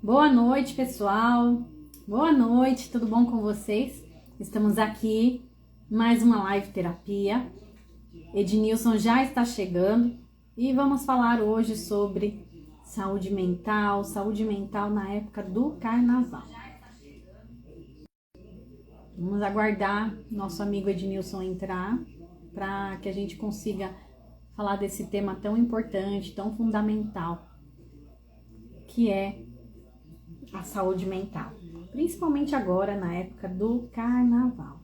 Boa noite, pessoal. Boa noite, tudo bom com vocês? Estamos aqui, mais uma live terapia. Ednilson já está chegando e vamos falar hoje sobre saúde mental na época do carnaval. Vamos aguardar nosso amigo Ednilson entrar para que a gente consiga falar desse tema tão importante, tão fundamental, que é a saúde mental, principalmente agora na época do carnaval.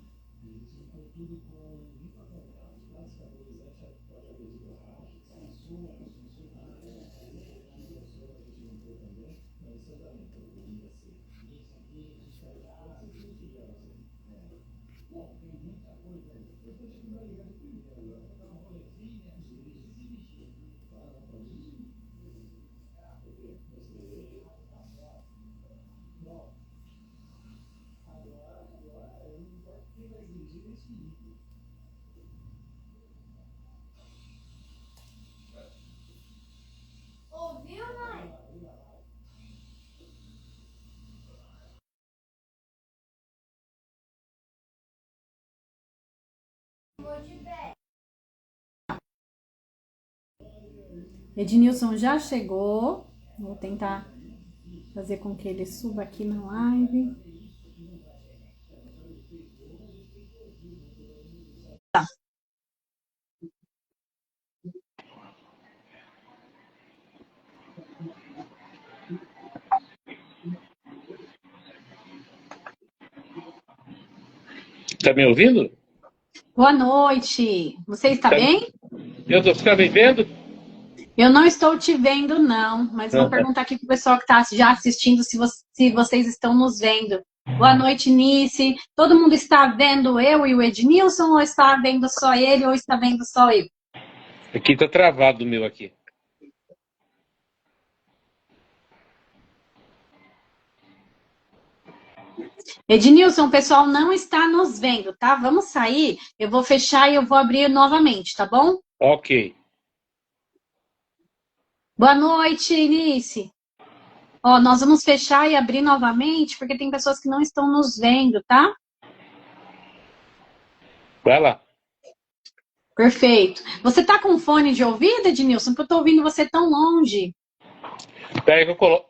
Ednilson já chegou. Vou tentar fazer com que ele suba aqui na live. Tá me ouvindo? Boa noite. Você está bem? Você tá me vendo? Eu não estou te vendo, não, mas vou perguntar aqui pro pessoal que está já assistindo se vocês estão nos vendo. Boa noite, Nice. Todo mundo está vendo eu e o Ednilson ou está vendo só ele ou está vendo só eu? Aqui tá travado o meu aqui. Ednilson, o pessoal não está nos vendo, tá? Vamos sair, eu vou fechar e eu vou abrir novamente, tá bom? Ok. Boa noite, Nice. Ó, nós vamos fechar e abrir novamente, porque tem pessoas que não estão nos vendo, tá? Vai lá. Perfeito. Você tá com fone de ouvido, Ednilson? Porque eu tô ouvindo você tão longe. Peraí que eu coloco.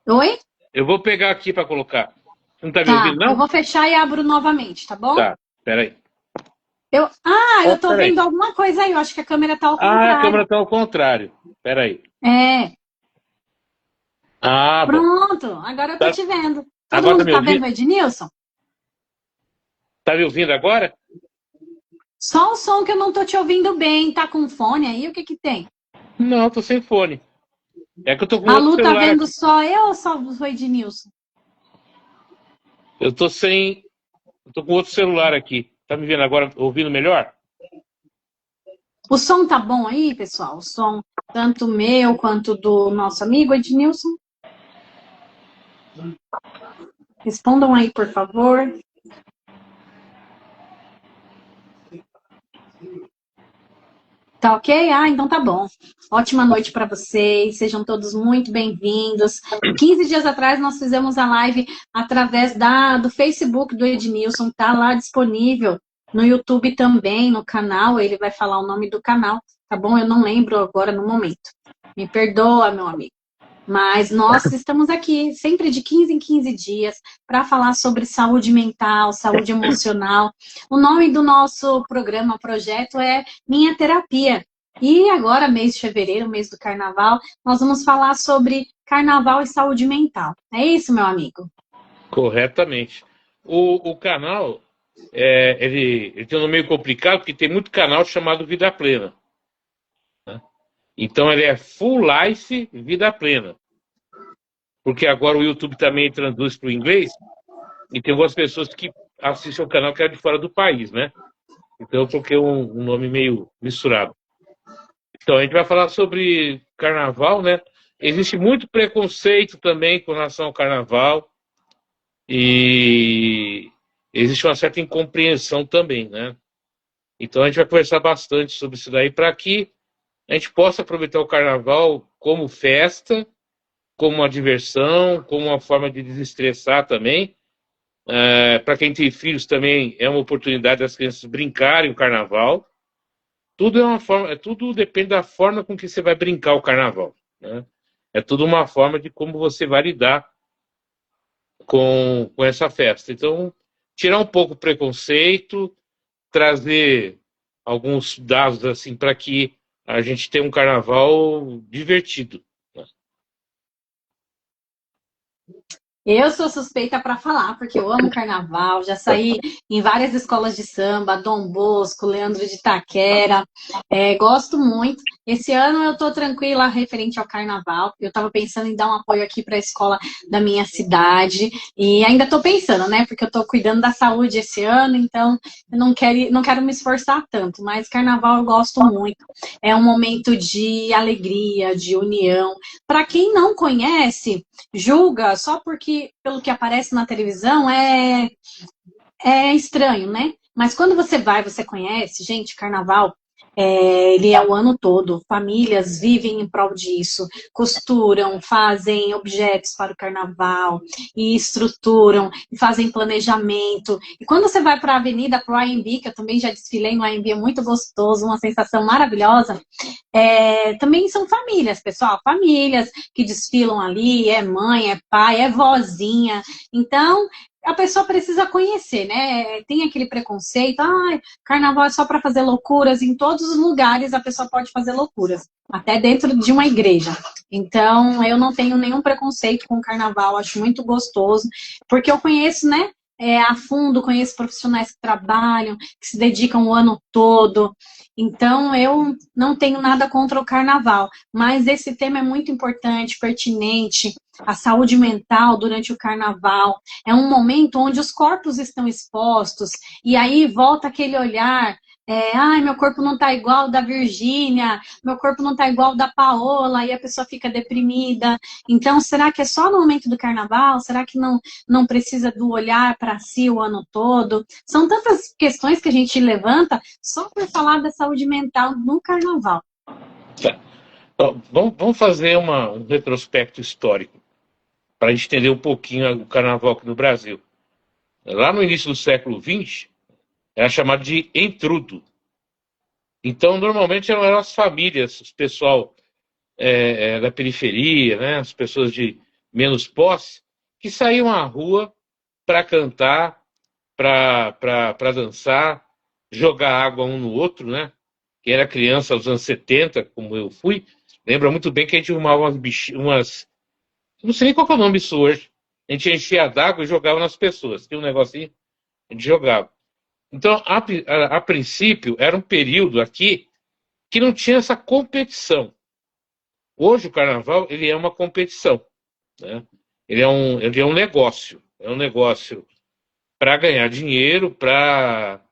Oi? Eu vou pegar aqui para colocar. Você não tá me Tá, ouvindo, não? eu vou fechar e abro novamente, tá bom? Tá, peraí. Eu tô Peraí. vendo alguma coisa aí, eu acho que a câmera tá ao A contrário. câmera tá ao contrário. Peraí. É, Bom. pronto, agora eu tô Tá. te vendo. Todo Agora tá mundo me tá ouvindo? vendo o Ednilson? Tá me ouvindo agora? Só o som que eu não tô te ouvindo bem. Tá com fone aí? O que que tem? Não, tô sem fone. É que eu tô com A outro Lu tá celular vendo aqui. só eu ou só o Ednilson? Eu tô sem. Eu tô com outro celular aqui. Tá me vendo agora, ouvindo melhor? O som tá bom aí, pessoal? O som tanto meu quanto do nosso amigo Ednilson? Respondam aí, por favor. Tá ok? Ah, então tá bom. Ótima noite para vocês, sejam todos muito bem-vindos. 15 dias atrás nós fizemos a live através do Facebook do Ednilson, tá lá disponível. No YouTube também, no canal, ele vai falar o nome do canal, tá bom? Eu não lembro agora no momento. Me perdoa, meu amigo. Mas nós estamos aqui sempre de 15 em 15 dias para falar sobre saúde mental, saúde emocional. O nome do nosso programa, projeto é Minha Terapia. E agora, mês de fevereiro, mês do carnaval, nós vamos falar sobre carnaval e saúde mental. É isso, meu amigo? Corretamente. O canal, ele tem um nome meio complicado, porque tem muito canal chamado Vida Plena. Né? Então ele é Full Life Vida Plena. Porque agora o YouTube também traduz para o inglês, e tem algumas pessoas que assistem o canal que é de fora do país, né? Então eu coloquei um nome meio misturado. Então a gente vai falar sobre carnaval, né? Existe muito preconceito também com relação ao carnaval. E existe uma certa incompreensão também, né? Então a gente vai conversar bastante sobre isso daí para que a gente possa aproveitar o carnaval como festa, como uma diversão, como uma forma de desestressar também. Para quem tem filhos também é uma oportunidade das crianças brincarem o carnaval. Tudo é uma forma, tudo depende da forma com que você vai brincar o carnaval, né? É tudo uma forma de como você vai lidar com essa festa. Então, tirar um pouco o preconceito, trazer alguns dados assim para que a gente tenha um carnaval divertido, né? Eu sou suspeita para falar, porque eu amo carnaval, já saí em várias escolas de samba, Dom Bosco, Leandro de Itaquera, gosto muito. Esse ano eu estou tranquila referente ao carnaval, eu estava pensando em dar um apoio aqui para a escola da minha cidade, e ainda estou pensando, né, porque eu estou cuidando da saúde esse ano, então eu não quero me esforçar tanto, mas carnaval eu gosto muito. É um momento de alegria, de união. Para quem não conhece, julga só porque, pelo que aparece na televisão, é estranho, né? Mas quando você vai, você conhece, gente, carnaval, ele é o ano todo. Famílias vivem em prol disso, costuram, fazem objetos para o carnaval, e estruturam, e fazem planejamento. E quando você vai para a avenida, para o AMB, que eu também já desfilei no AMB, é muito gostoso, uma sensação maravilhosa. Também são famílias, pessoal, famílias que desfilam ali, é mãe, é pai, é vozinha. Então, a pessoa precisa conhecer, né? Tem aquele preconceito, carnaval é só para fazer loucuras. Em todos os lugares a pessoa pode fazer loucuras, até dentro de uma igreja. Então, eu não tenho nenhum preconceito com o carnaval, acho muito gostoso, porque eu conheço, né? A fundo, conheço profissionais que trabalham, que se dedicam o ano todo. Então, eu não tenho nada contra o carnaval, mas esse tema é muito importante, pertinente. A saúde mental durante o carnaval é um momento onde os corpos estão expostos, e aí volta aquele olhar, ai, meu corpo não tá igual ao da Virgínia, meu corpo não tá igual ao da Paola, e a pessoa fica deprimida. Então, será que é só no momento do carnaval? Será que não precisa do olhar para si o ano todo? São tantas questões que a gente levanta só por falar da saúde mental no carnaval. Tá. Então, vamos fazer um retrospecto histórico para a gente entender um pouquinho o carnaval aqui no Brasil. Lá no início do século XX, era chamado de entrudo. Então, normalmente eram as famílias, o pessoal da periferia, né, as pessoas de menos posse, que saíam à rua para cantar, para dançar, jogar água um no outro, né? Quem era criança aos anos 70, como eu fui, lembra muito bem que a gente arrumava umas. Não sei nem qual que é o nome disso hoje. A gente enchia d'água e jogava nas pessoas. Tinha um negocinho, a gente jogava. Então, a princípio, era um período aqui que não tinha essa competição. Hoje o carnaval ele é uma competição, né? Ele é um negócio. É um negócio para ganhar dinheiro, para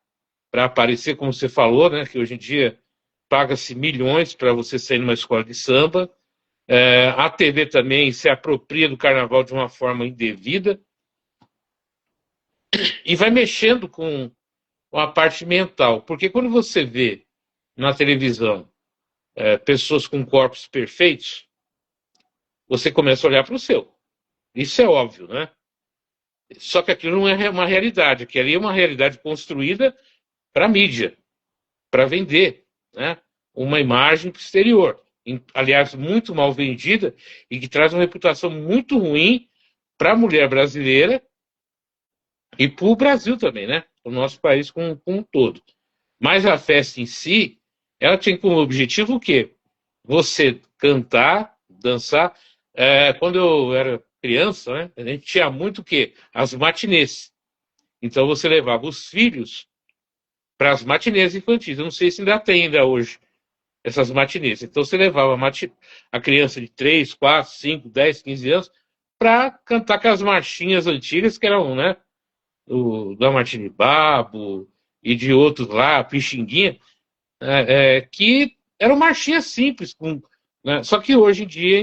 aparecer, como você falou, né? Que hoje em dia paga-se milhões para você sair numa escola de samba. A TV também se apropria do carnaval de uma forma indevida e vai mexendo com a parte mental. Porque quando você vê na televisão pessoas com corpos perfeitos, você começa a olhar para o seu. Isso é óbvio, né? Só que aquilo não é uma realidade. Aquilo ali é uma realidade construída para a mídia, para vender, né? Uma imagem exterior. Aliás, muito mal vendida e que traz uma reputação muito ruim para a mulher brasileira e para o Brasil também, né? O nosso país como um todo. Mas a festa em si, ela tinha como objetivo o quê? Você cantar, dançar. Quando eu era criança, né, a gente tinha muito o quê? As matinês. Então você levava os filhos para as matinês infantis. Eu não sei se ainda tem ainda hoje essas matinês. Então você levava a criança de 3, 4, 5, 10, 15 anos para cantar aquelas marchinhas antigas que eram, né? Da Martini Babo e de outros lá, Pixinguinha, que eram marchinhas simples, né? Só que hoje em dia,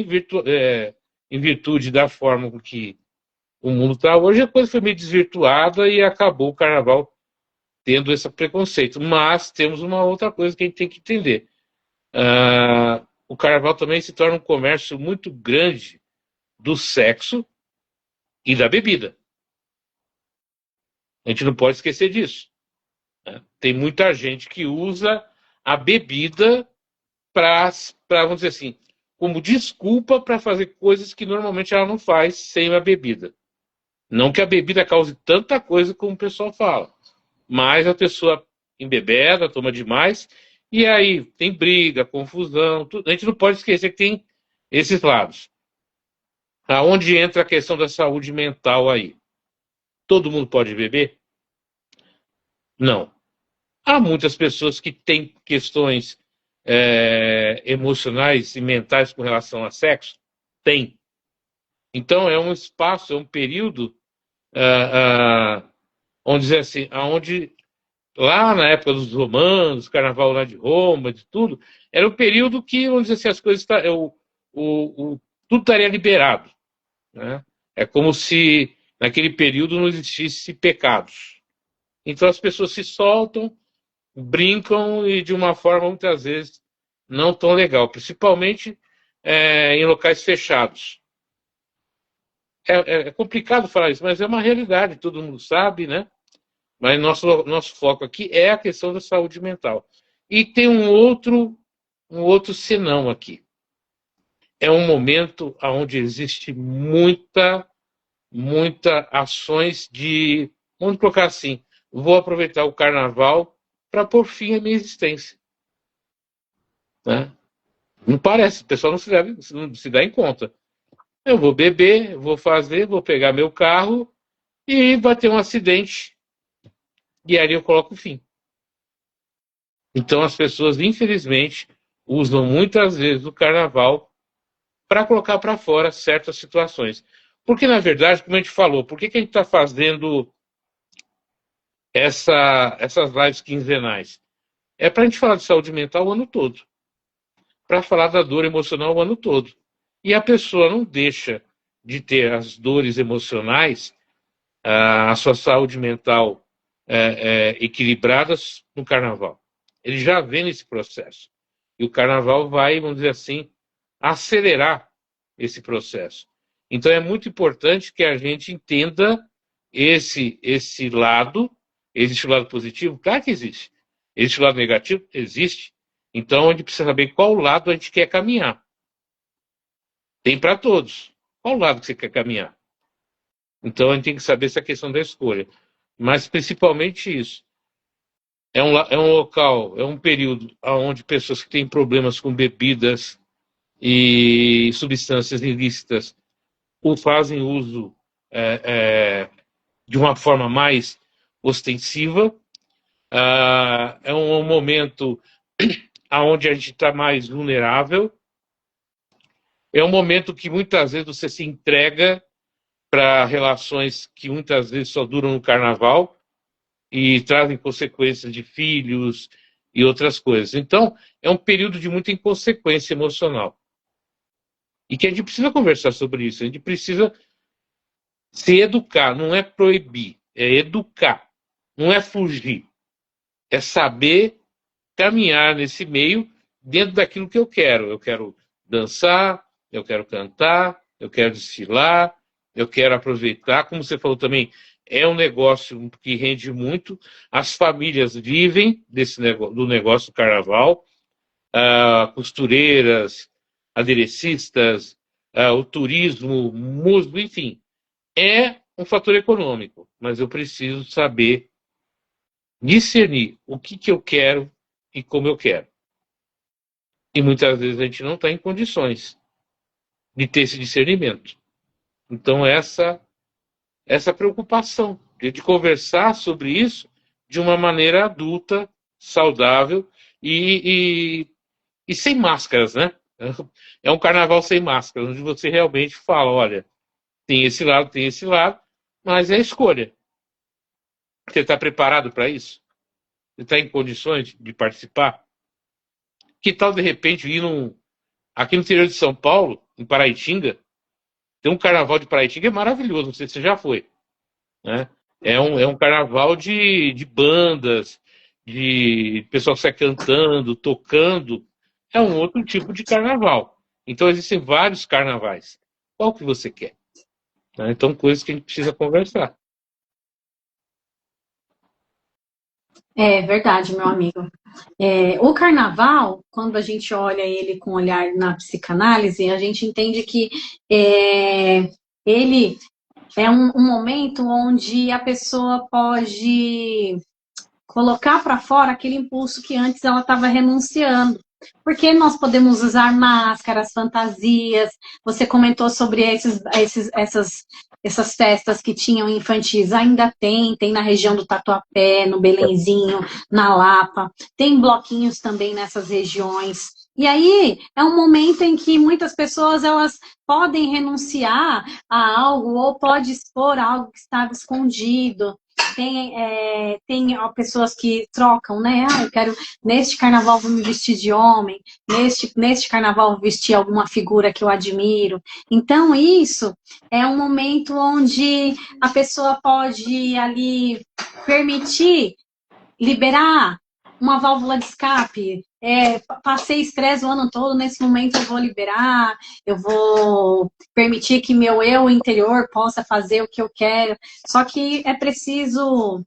em virtude da forma com que o mundo está hoje, a coisa foi meio desvirtuada e acabou o carnaval tendo esse preconceito. Mas temos uma outra coisa que a gente tem que entender. O carnaval também se torna um comércio muito grande do sexo e da bebida. A gente não pode esquecer disso, né? Tem muita gente que usa a bebida para, vamos dizer assim, como desculpa para fazer coisas que normalmente ela não faz sem a bebida. Não que a bebida cause tanta coisa como o pessoal fala, mas a pessoa embebeda, toma demais, e aí tem briga, confusão, tudo. A gente não pode esquecer que tem esses lados. Aonde entra a questão da saúde mental aí? Todo mundo pode beber? Não. Há muitas pessoas que têm questões emocionais e mentais com relação a sexo? Tem. Então é um espaço, é um período, vamos dizer assim, onde lá na época dos romanos, carnaval lá de Roma, de tudo, era um período que, vamos dizer assim, as coisas, tudo estaria liberado, né? É como se naquele período não existisse pecados. Então as pessoas se soltam, brincam e de uma forma muitas vezes não tão legal, principalmente em locais fechados. É complicado falar isso, mas é uma realidade, todo mundo sabe, né? Mas nosso foco aqui é a questão da saúde mental. E tem um outro senão aqui. É um momento onde existe muita ações de, vamos colocar assim, vou aproveitar o carnaval para pôr fim à minha existência, né? Não parece, o pessoal não se dá em conta. Eu vou beber, vou pegar meu carro e vai ter um acidente e aí eu coloco o fim. Então as pessoas, infelizmente, usam muitas vezes o carnaval para colocar para fora certas situações. Porque, na verdade, como a gente falou, por que a gente está fazendo essas lives quinzenais? É para a gente falar de saúde mental o ano todo. Para falar da dor emocional o ano todo. E a pessoa não deixa de ter as dores emocionais, a sua saúde mental equilibradas no carnaval. Ele já vem nesse processo. E o carnaval vai, vamos dizer assim, acelerar esse processo. Então é muito importante que a gente entenda esse lado. Existe o lado positivo? Claro que existe. Existe o lado negativo? Existe. Então a gente precisa saber qual lado a gente quer caminhar. Tem para todos. Qual lado que você quer caminhar? Então a gente tem que saber essa questão da escolha. Mas principalmente isso. É um local, é um período onde pessoas que têm problemas com bebidas e substâncias ilícitas ou fazem uso de uma forma mais ostensiva. É um momento onde a gente está mais vulnerável. É um momento que muitas vezes você se entrega para relações que muitas vezes só duram no carnaval e trazem consequências de filhos e outras coisas. Então, é um período de muita inconsequência emocional. E que a gente precisa conversar sobre isso. A gente precisa se educar, não é proibir, é educar. Não é fugir. É saber caminhar nesse meio dentro daquilo que eu quero. Eu quero dançar, eu quero cantar, eu quero desfilar, eu quero aproveitar. Como você falou também, é um negócio que rende muito. As famílias vivem do negócio do carnaval. Costureiras, aderecistas, o turismo, músico, enfim. É um fator econômico, mas eu preciso saber discernir o que eu quero e como eu quero. E muitas vezes a gente não está em condições de ter esse discernimento. Então essa preocupação de conversar sobre isso de uma maneira adulta, saudável e sem máscaras, né? É um carnaval sem máscaras, onde você realmente fala, olha, tem esse lado, mas é a escolha. Você está preparado para isso? Você está em condições de participar? Que tal, de repente, aqui no interior de São Paulo, em Paraitinga, tem um carnaval de Paraitinga, é maravilhoso, não sei se você já foi, né? É um carnaval de bandas, de pessoal que sai cantando, tocando. É um outro tipo de carnaval. Então existem vários carnavais. Qual que você quer? Né? Então, coisas que a gente precisa conversar. É verdade, meu amigo. O carnaval, quando a gente olha ele com olhar na psicanálise, a gente entende que ele é um momento onde a pessoa pode colocar para fora aquele impulso que antes ela estava renunciando. Porque nós podemos usar máscaras, fantasias. Você comentou sobre essas festas que tinham infantis. Ainda tem na região do Tatuapé, no Belenzinho, na Lapa. Tem bloquinhos também nessas regiões. E aí é um momento em que muitas pessoas elas podem renunciar a algo ou pode expor algo que estava escondido. Tem pessoas que trocam, né? Eu quero, neste carnaval, vou me vestir de homem, neste carnaval, vou vestir alguma figura que eu admiro. Então, isso é um momento onde a pessoa pode ali permitir liberar uma válvula de escape. Passei estresse o ano todo, nesse momento eu vou liberar, eu vou permitir que meu eu interior possa fazer o que eu quero. Só que é preciso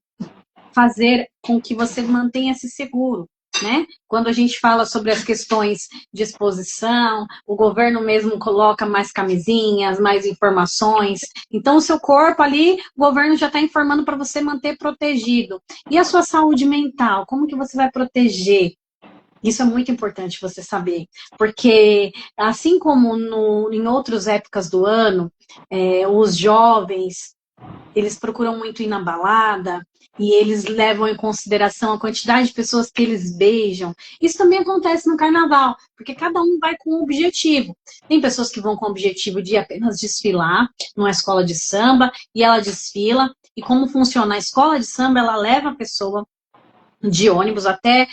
fazer com que você mantenha-se seguro. Né? Quando a gente fala sobre as questões de exposição, o governo mesmo coloca mais camisinhas, mais informações. Então, o seu corpo ali, o governo já está informando para você manter protegido. E a sua saúde mental? Como que você vai proteger? Isso é muito importante você saber, porque assim como em outras épocas do ano, os jovens eles procuram muito ir na balada e eles levam em consideração a quantidade de pessoas que eles beijam. Isso também acontece no carnaval, porque cada um vai com um objetivo. Tem pessoas que vão com o objetivo de apenas desfilar numa escola de samba e ela desfila. E como funciona? A escola de samba, ela leva a pessoa de ônibus até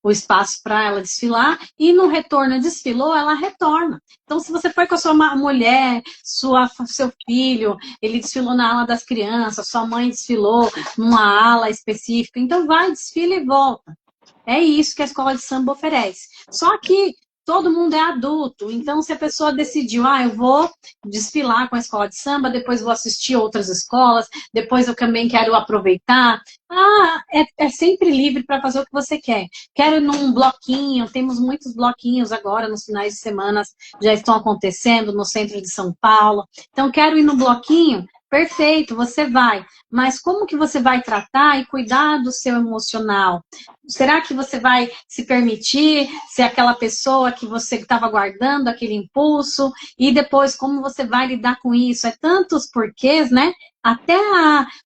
o espaço para ela desfilar, e no retorno desfilou, ela retorna. Então, se você foi com a sua mulher, seu filho, ele desfilou na ala das crianças, sua mãe desfilou numa ala específica, então vai, desfila e volta. É isso que a escola de samba oferece. Só que todo mundo é adulto, então se a pessoa decidiu, eu vou desfilar com a escola de samba, depois vou assistir outras escolas, depois eu também quero aproveitar, é sempre livre para fazer o que você quer. Quero ir num bloquinho, temos muitos bloquinhos agora, nos finais de semana já estão acontecendo no centro de São Paulo, então quero ir no bloquinho, perfeito, você vai. Mas como que você vai tratar e cuidar do seu emocional? Será que você vai se permitir ser aquela pessoa que você estava guardando aquele impulso? E depois, como você vai lidar com isso? É tantos porquês, né? Até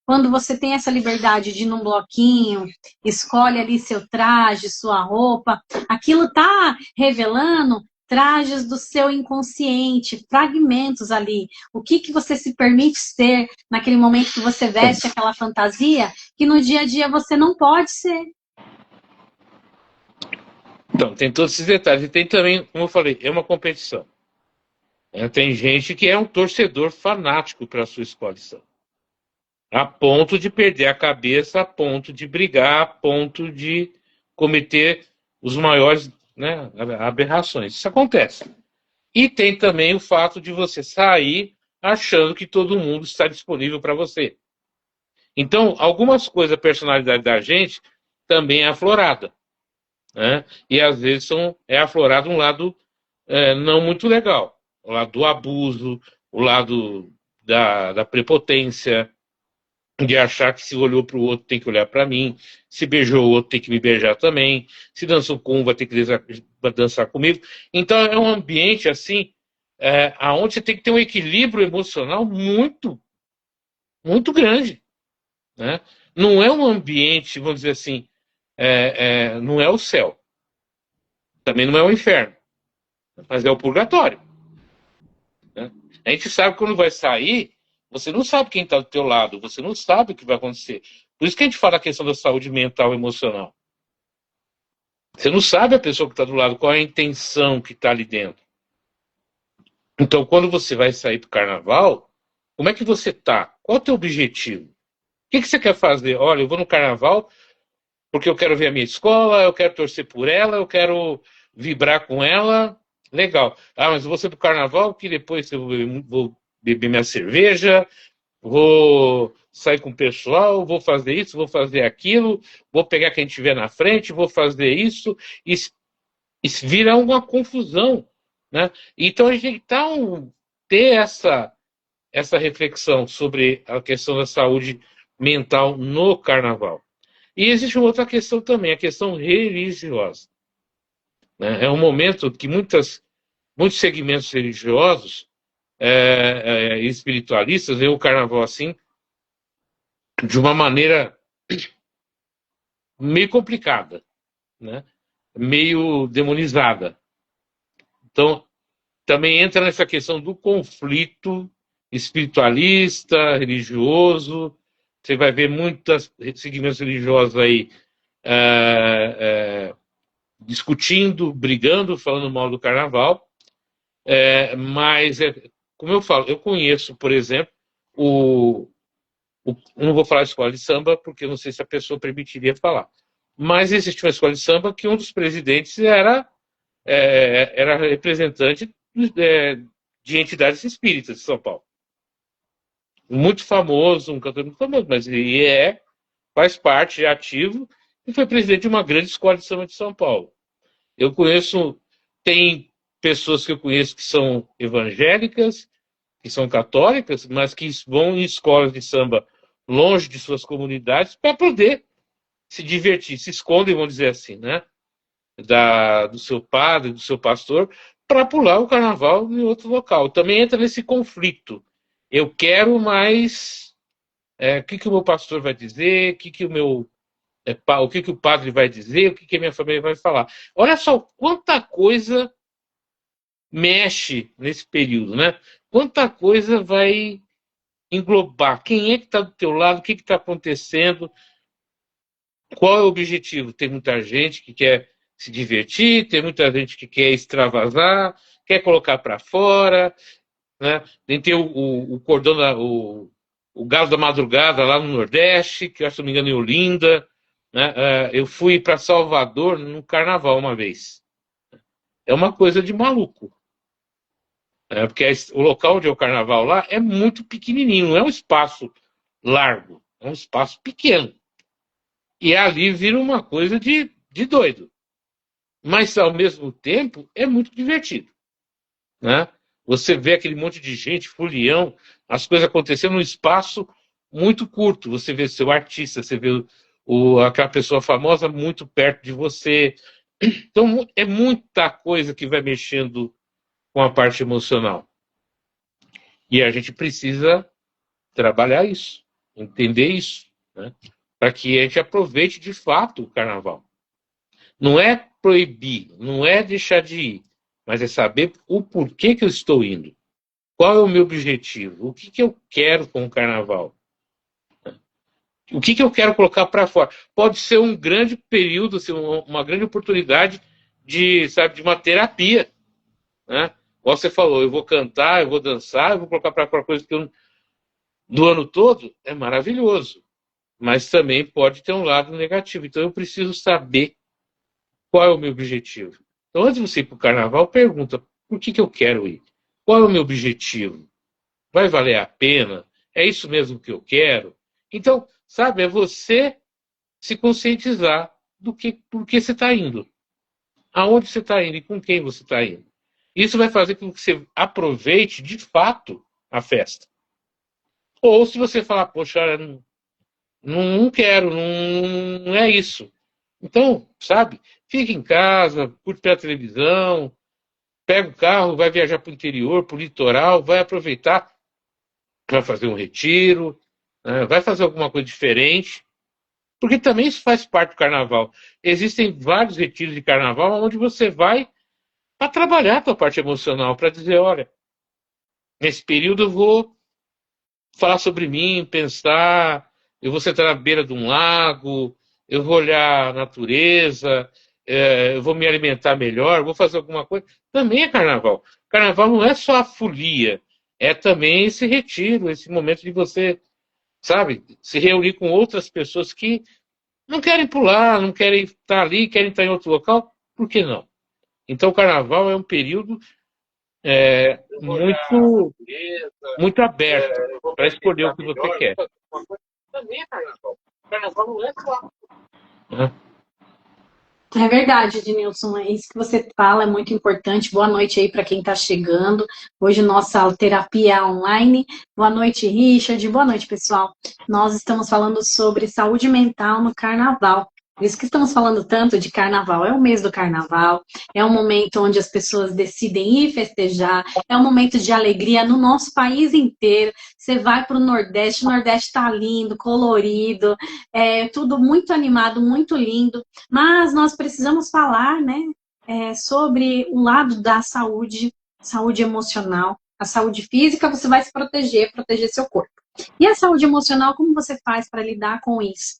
quando você tem essa liberdade de ir num bloquinho, escolhe ali seu traje, sua roupa, aquilo está revelando trajes do seu inconsciente, fragmentos ali. O que você se permite ser naquele momento que você veste aquela fantasia que no dia a dia você não pode ser. Então, tem todos esses detalhes. E tem também, como eu falei, é uma competição. Tem gente que é um torcedor fanático para a sua escola de samba. A ponto de perder a cabeça, a ponto de brigar, a ponto de cometer os maiores, né, aberrações. Isso acontece. E tem também o fato de você sair achando que todo mundo está disponível para você. Então, algumas coisas da personalidade da gente também é aflorada. Né? E às vezes é aflorado um lado não muito legal. O lado do abuso, o lado da prepotência, de achar que se olhou para o outro tem que olhar para mim, se beijou o outro tem que me beijar também, se dançou com um vai ter que dançar comigo. Então é um ambiente assim, onde você tem que ter um equilíbrio emocional muito, muito grande. Né? Não é um ambiente, vamos dizer assim, não é o céu. Também não é o inferno. Mas é o purgatório. Né? A gente sabe que quando vai sair, você não sabe quem está do teu lado, você não sabe o que vai acontecer. Por isso que a gente fala a questão da saúde mental e emocional. Você não sabe a pessoa que está do lado, qual é a intenção que está ali dentro. Então, quando você vai sair para o carnaval, como é que você está? Qual é o teu objetivo? O que você quer fazer? Olha, eu vou no carnaval porque eu quero ver a minha escola, eu quero torcer por ela, eu quero vibrar com ela, legal. Ah, mas eu vou ser pro carnaval que depois eu vou beber minha cerveja, vou sair com o pessoal, vou fazer isso, vou fazer aquilo, vou pegar quem tiver na frente, vou fazer isso, e vira uma confusão, né? Então a gente tem que ter essa reflexão sobre a questão da saúde mental no carnaval. E existe uma outra questão também, a questão religiosa, né? É um momento que muitos segmentos religiosos espiritualistas veem o carnaval assim de uma maneira meio complicada, né? Meio demonizada. Então, também entra nessa questão do conflito espiritualista, religioso. Você vai ver muitos segmentos religiosos aí discutindo, brigando, falando mal do carnaval. Mas, como eu falo, eu conheço, por exemplo, não vou falar de escola de samba, porque eu não sei se a pessoa permitiria falar. Mas existe uma escola de samba que um dos presidentes era representante de entidades espíritas de São Paulo. Muito famoso, um cantor muito famoso, mas ele faz parte, é ativo, e foi presidente de uma grande escola de samba de São Paulo. Eu conheço, tem pessoas que eu conheço que são evangélicas, que são católicas, mas que vão em escolas de samba longe de suas comunidades para poder se divertir, se escondem, vamos dizer assim, né? Do seu padre, do seu pastor, para pular o carnaval em outro local. Também entra nesse conflito. Eu quero mais. O que o meu pastor vai dizer? O que o padre vai dizer? O que a minha família vai falar? Olha só quanta coisa mexe nesse período, né? Quanta coisa vai englobar. Quem é que está do teu lado? O que está acontecendo? Qual é o objetivo? Tem muita gente que quer se divertir, tem muita gente que quer extravasar, quer colocar para fora, né? Tem o cordão, o galo da madrugada lá no Nordeste, que eu acho, se não me engano, em Olinda, né? Eu fui para Salvador no Carnaval uma vez. É uma coisa de maluco. Porque o local onde é o Carnaval lá é muito pequenininho, não é um espaço largo, é um espaço pequeno. E ali vira uma coisa de doido. Mas, ao mesmo tempo, é muito divertido, né? Você vê aquele monte de gente, folião, as coisas acontecendo num espaço muito curto. Você vê seu artista, você vê aquela pessoa famosa muito perto de você. Então, é muita coisa que vai mexendo com a parte emocional. E a gente precisa trabalhar isso, entender isso, né? Para que a gente aproveite de fato o carnaval. Não é proibir, não é deixar de ir, mas é saber o porquê que eu estou indo. Qual é o meu objetivo? O que eu quero com o carnaval? O que eu quero colocar para fora? Pode ser um grande período, assim, uma grande oportunidade de uma terapia, né? Como você falou, eu vou cantar, eu vou dançar, eu vou colocar para fora coisas que eu do ano todo, é maravilhoso. Mas também pode ter um lado negativo. Então eu preciso saber qual é o meu objetivo. Então, antes de você ir para o carnaval, pergunta por que eu quero ir? Qual é o meu objetivo? Vai valer a pena? É isso mesmo que eu quero? Então, sabe, é você se conscientizar por que você está indo. Aonde você está indo e com quem você está indo. Isso vai fazer com que você aproveite de fato a festa. Ou se você falar, poxa, não quero, não é isso. Então, sabe, fica em casa, curte pela televisão, pega o carro, vai viajar para o interior, para o litoral, vai aproveitar, vai fazer um retiro, né, vai fazer alguma coisa diferente, porque também isso faz parte do carnaval. Existem vários retiros de carnaval onde você vai para trabalhar a tua parte emocional, para dizer, olha, nesse período eu vou falar sobre mim, pensar, eu vou sentar na beira de um lago, eu vou olhar a natureza, eu vou me alimentar melhor, vou fazer alguma coisa. Também é carnaval. Carnaval não é só a folia, é também esse retiro, esse momento de você, sabe, se reunir com outras pessoas que não querem pular, não querem estar ali, querem estar em outro local. Por que não? Então, o carnaval é um período muito aberto para escolher o que você quer. Né? É verdade, Ednilson, é isso que você fala, é muito importante. Boa noite aí para quem está chegando. Hoje nossa terapia é online. Boa noite, Richard. Boa noite, pessoal. Nós estamos falando sobre saúde mental no carnaval. Por isso que estamos falando tanto de carnaval. É o mês do carnaval, é um momento onde as pessoas decidem ir festejar, é um momento de alegria no nosso país inteiro. Você vai para o Nordeste está lindo, colorido, é tudo muito animado, muito lindo. Mas nós precisamos falar, né, sobre o lado da saúde, saúde emocional. A saúde física, você vai se proteger, proteger seu corpo. E a saúde emocional, como você faz para lidar com isso?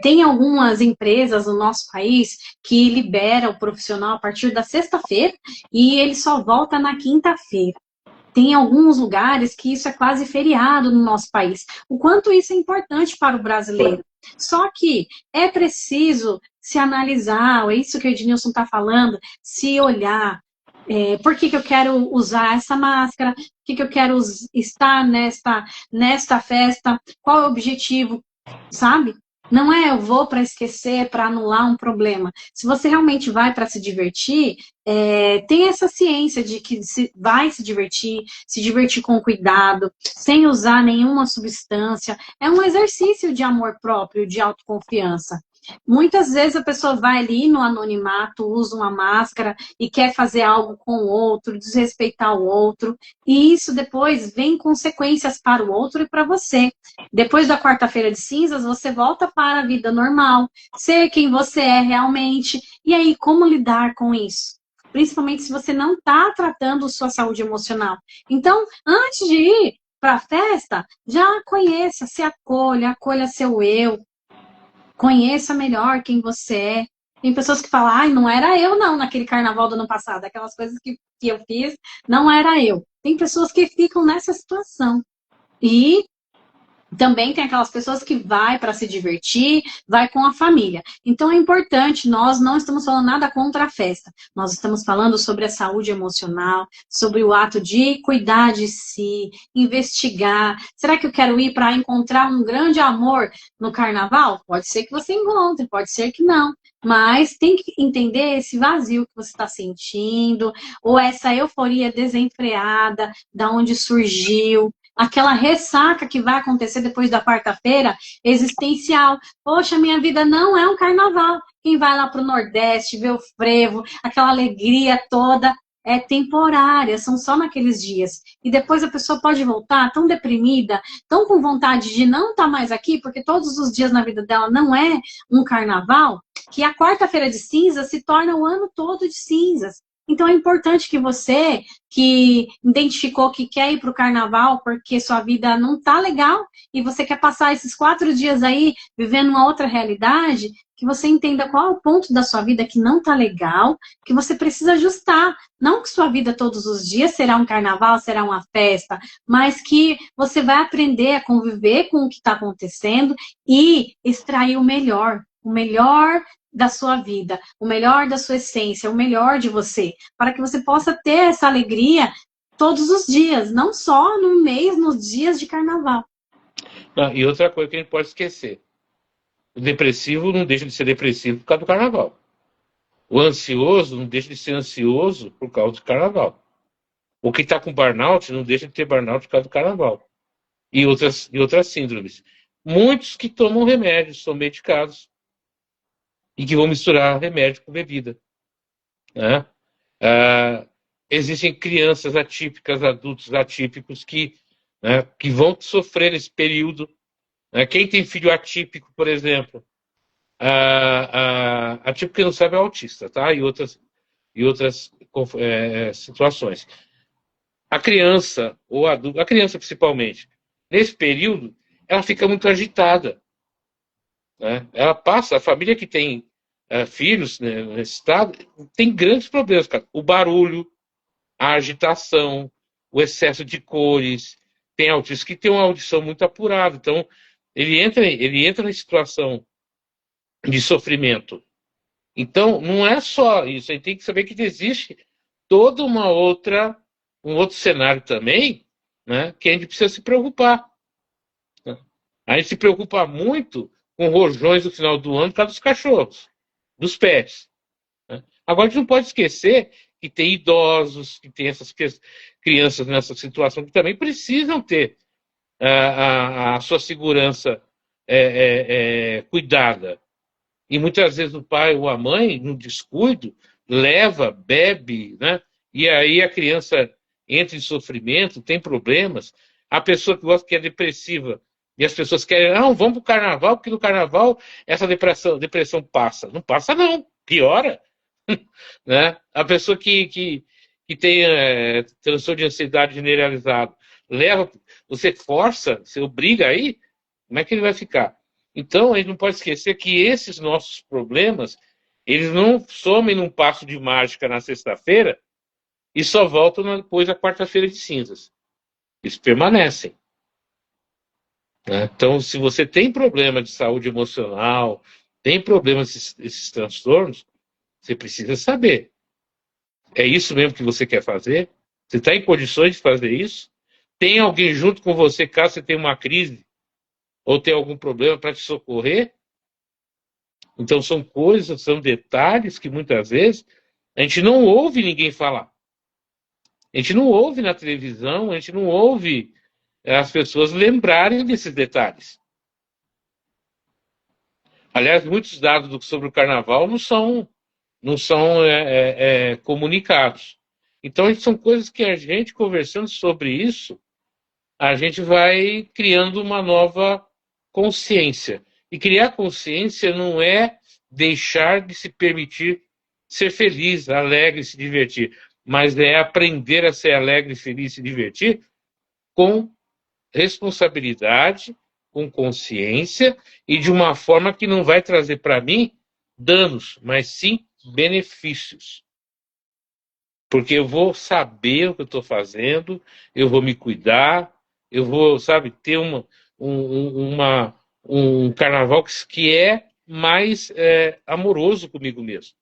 Tem algumas empresas no nosso país que liberam o profissional a partir da sexta-feira e ele só volta na quinta-feira. Tem alguns lugares que isso é quase feriado no nosso país. O quanto isso é importante para o brasileiro. Só que é preciso se analisar, é isso que o Ednilson está falando, se olhar. Por que eu quero usar essa máscara? Por que eu quero estar nesta festa? Qual é o objetivo? Sabe? Não é eu vou para esquecer, para anular um problema. Se você realmente vai para se divertir, tem essa ciência de que vai se divertir com cuidado, sem usar nenhuma substância. É um exercício de amor próprio, de autoconfiança. Muitas vezes a pessoa vai ali no anonimato, usa uma máscara e quer fazer algo com o outro, desrespeitar o outro, e isso depois vem consequências para o outro e para você. Depois da quarta-feira de cinzas, você volta para a vida normal, ser quem você é realmente. E aí, como lidar com isso? Principalmente se você não está tratando sua saúde emocional. Então, antes de ir para a festa, já conheça, se acolha, acolha seu eu, conheça melhor quem você é. Tem pessoas que falam, ai, não era eu não, naquele carnaval do ano passado, aquelas coisas que eu fiz, não era eu. Tem pessoas que ficam nessa situação. E também tem aquelas pessoas que vai para se divertir, vai com a família. Então é importante, nós não estamos falando nada contra a festa. Nós estamos falando sobre a saúde emocional, sobre o ato de cuidar de si, investigar. Será que eu quero ir para encontrar um grande amor no carnaval? Pode ser que você encontre, pode ser que não. Mas tem que entender esse vazio que você está sentindo, ou essa euforia desenfreada, da onde surgiu, aquela ressaca que vai acontecer depois da quarta-feira, existencial. Poxa, minha vida não é um carnaval. Quem vai lá para o Nordeste, vê o frevo, aquela alegria toda, é temporária, são só naqueles dias. E depois a pessoa pode voltar tão deprimida, tão com vontade de não estar mais aqui, porque todos os dias na vida dela não é um carnaval, que a quarta-feira de cinzas se torna o ano todo de cinzas. Então é importante que você, que identificou que quer ir para o carnaval porque sua vida não está legal e você quer passar esses 4 dias aí vivendo uma outra realidade, que você entenda qual é o ponto da sua vida que não está legal, que você precisa ajustar. Não que sua vida todos os dias será um carnaval, será uma festa, mas que você vai aprender a conviver com o que está acontecendo e extrair o melhor da sua vida, o melhor da sua essência, o melhor de você, para que você possa ter essa alegria todos os dias, não só no mês, nos dias de carnaval. E outra coisa que a gente pode esquecer, o depressivo não deixa de ser depressivo por causa do carnaval. O ansioso não deixa de ser ansioso por causa do carnaval. O que está com burnout não deixa de ter burnout por causa do carnaval. E outras síndromes. Muitos que tomam remédios, são medicados, e que vão misturar remédio com bebida. Né? Existem crianças atípicas, adultos atípicos que vão sofrer nesse período. Né? Quem tem filho atípico, por exemplo, atípico que não sabe é autista, tá? E outras situações. A criança, ou adulto, a criança principalmente, nesse período, ela fica muito agitada. Né? Ela passa, a família que tem filhos, né, nesse estado, tem grandes problemas, cara. O barulho, a agitação, o excesso de cores. Tem autistas que têm uma audição muito apurada, então ele entra em situação de sofrimento Então, não é só isso, a gente tem que saber que existe toda um outro cenário também, né, que a gente precisa se preocupar. A gente se preocupa muito com rojões no final do ano por causa dos cachorros, dos pets. Né? Agora, a gente não pode esquecer que tem idosos, que tem essas crianças nessa situação que também precisam ter a sua segurança cuidada. E muitas vezes o pai ou a mãe, no descuido, leva, bebe, né? E aí a criança entra em sofrimento, tem problemas. A pessoa que gosta que é depressiva e as pessoas querem, não, vamos para o carnaval, porque no carnaval essa depressão passa. Não passa, não, piora. Né? A pessoa que tem transtorno de ansiedade generalizado, leva, você força, você obriga aí, como é que ele vai ficar? Então, a gente não pode esquecer que esses nossos problemas, eles não somem num passo de mágica na sexta-feira e só voltam depois da quarta-feira de cinzas. Eles permanecem. Né? Então, se você tem problema de saúde emocional, tem problemas, esses transtornos, você precisa saber. É isso mesmo que você quer fazer? Você está em condições de fazer isso? Tem alguém junto com você caso você tenha uma crise ou tenha algum problema para te socorrer? Então são coisas, são detalhes que muitas vezes a gente não ouve ninguém falar. A gente não ouve na televisão, a gente não ouve as pessoas lembrarem desses detalhes. Aliás, muitos dados sobre o carnaval não são comunicados. Então, são coisas que a gente, conversando sobre isso, a gente vai criando uma nova consciência. E criar consciência não é deixar de se permitir ser feliz, alegre, se divertir, mas é aprender a ser alegre, feliz, se divertir com responsabilidade, com consciência e de uma forma que não vai trazer para mim danos, mas sim benefícios. Porque eu vou saber o que eu estou fazendo, eu vou me cuidar, eu vou, sabe, ter um carnaval que é mais amoroso comigo mesmo.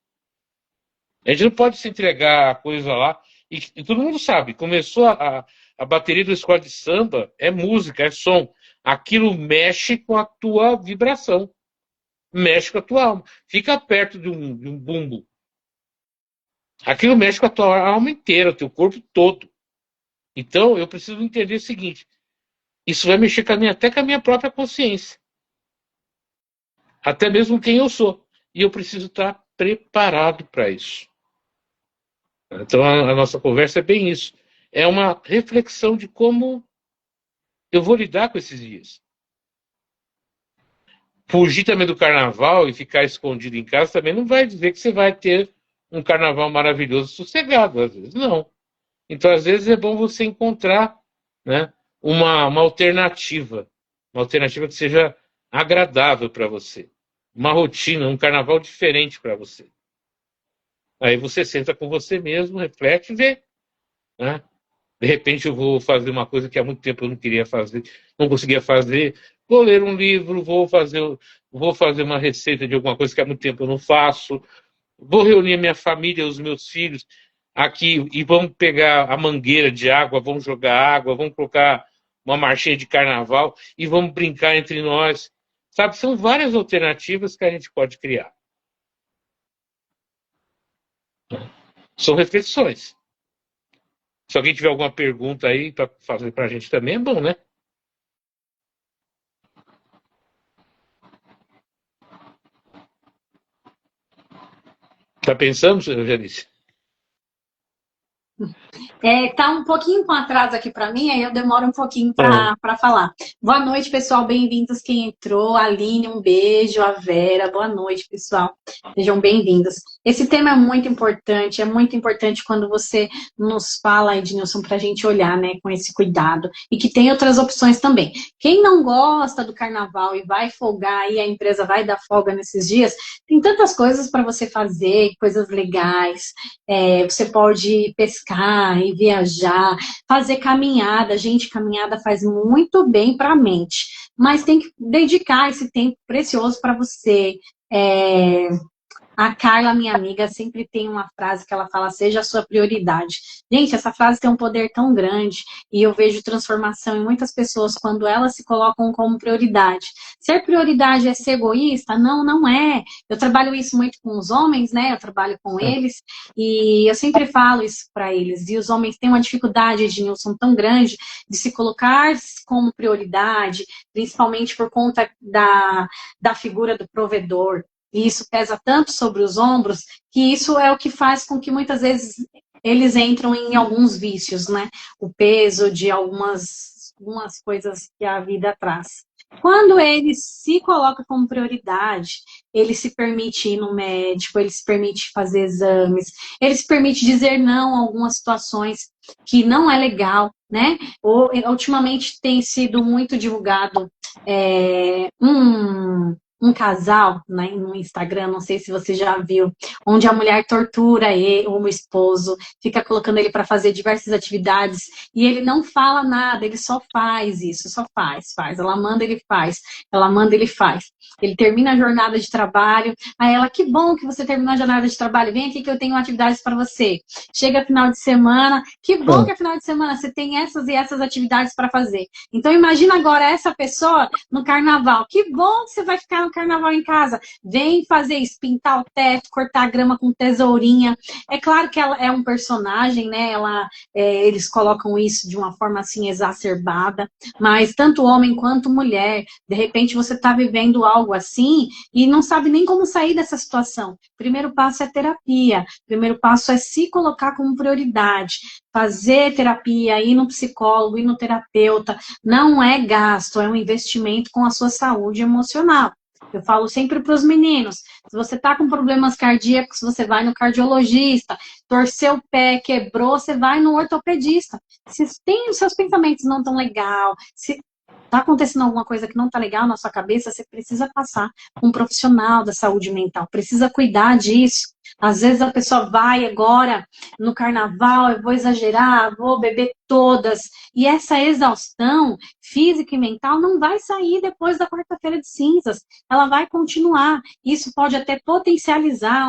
A gente não pode se entregar a coisa lá. E todo mundo sabe, começou a bateria da escola de samba, é música, é som. Aquilo mexe com a tua vibração, mexe com a tua alma. Fica perto de um bumbo. Aquilo mexe com a tua alma inteira, o teu corpo todo. Então, eu preciso entender o seguinte: isso vai mexer até com a minha própria consciência. Até mesmo quem eu sou. E eu preciso estar preparado para isso. Então, a nossa conversa é bem isso. É uma reflexão de como eu vou lidar com esses dias. Fugir também do carnaval e ficar escondido em casa também não vai dizer que você vai ter um carnaval maravilhoso, sossegado. Às vezes, não. Então, às vezes, é bom você encontrar, né, uma alternativa. Uma alternativa que seja agradável para você. Uma rotina, um carnaval diferente para você. Aí você senta com você mesmo, reflete e vê. Né? De repente eu vou fazer uma coisa que há muito tempo eu não queria fazer, não conseguia fazer. Vou ler um livro, vou fazer uma receita de alguma coisa que há muito tempo eu não faço. Vou reunir a minha família, os meus filhos aqui e vamos pegar a mangueira de água, vamos jogar água, vamos colocar uma marchinha de carnaval e vamos brincar entre nós. Sabe, são várias alternativas que a gente pode criar. São reflexões. Se alguém tiver alguma pergunta aí para fazer para a gente também, é bom, né? Tá pensando, Janice? Tá um pouquinho com atraso aqui para mim, aí eu demoro um pouquinho para falar. Boa noite, pessoal, bem-vindos quem entrou. Aline, um beijo. A Vera, boa noite, pessoal. Sejam bem-vindos. Esse tema é muito importante quando você nos fala, Ednilson, para a gente olhar, né, com esse cuidado. E que tem outras opções também. Quem não gosta do carnaval e vai folgar e a empresa vai dar folga nesses dias, tem tantas coisas para você fazer, coisas legais. Você pode pescar e viajar, fazer caminhada. Gente, caminhada faz muito bem para a mente, mas tem que dedicar esse tempo precioso para você A Carla, minha amiga, sempre tem uma frase que ela fala, seja a sua prioridade. Gente, essa frase tem um poder tão grande e eu vejo transformação em muitas pessoas quando elas se colocam como prioridade. Ser prioridade é ser egoísta? Não, não é. Eu trabalho isso muito com os homens, né? Eu trabalho com eles e eu sempre falo isso para eles. E os homens têm uma dificuldade, Ednilson, tão grande de se colocar como prioridade, principalmente por conta da figura do provedor. E isso pesa tanto sobre os ombros, que isso é o que faz com que muitas vezes eles entram em alguns vícios, né? O peso de algumas coisas que a vida traz. Quando ele se coloca como prioridade, ele se permite ir no médico, ele se permite fazer exames, ele se permite dizer não a algumas situações que não é legal, né? Ultimamente tem sido muito divulgado um casal, né, no Instagram, não sei se você já viu, onde a mulher tortura ele, o esposo, fica colocando ele para fazer diversas atividades e ele não fala nada, ele só faz isso, só faz. Ela manda, ele faz. Ela manda, ele faz. Ele termina a jornada de trabalho, aí ela, que bom que você terminou a jornada de trabalho, vem aqui que eu tenho atividades para você. Chega final de semana, que bom que é final de semana você tem essas e essas atividades para fazer. Então imagina agora essa pessoa no carnaval, que bom que você vai ficar no carnaval em casa, vem fazer isso, pintar o teto, cortar a grama com tesourinha. É claro que ela é um personagem, né? Eles colocam isso de uma forma assim exacerbada, mas tanto homem quanto mulher, de repente você está vivendo algo assim e não sabe nem como sair dessa situação. Primeiro passo é terapia, primeiro passo é se colocar como prioridade, fazer terapia, ir no psicólogo, ir no terapeuta, não é gasto, é um investimento com a sua saúde emocional. Eu falo sempre para os meninos, se você está com problemas cardíacos, você vai no cardiologista, torceu o pé, quebrou, você vai no ortopedista. Se os seus pensamentos não estão legal, se está acontecendo alguma coisa que não está legal na sua cabeça, você precisa passar com um profissional da saúde mental, precisa cuidar disso. Às vezes a pessoa vai agora no carnaval, eu vou exagerar, vou beber todas. E essa exaustão física e mental não vai sair depois da quarta-feira de cinzas. Ela vai continuar. Isso pode até potencializar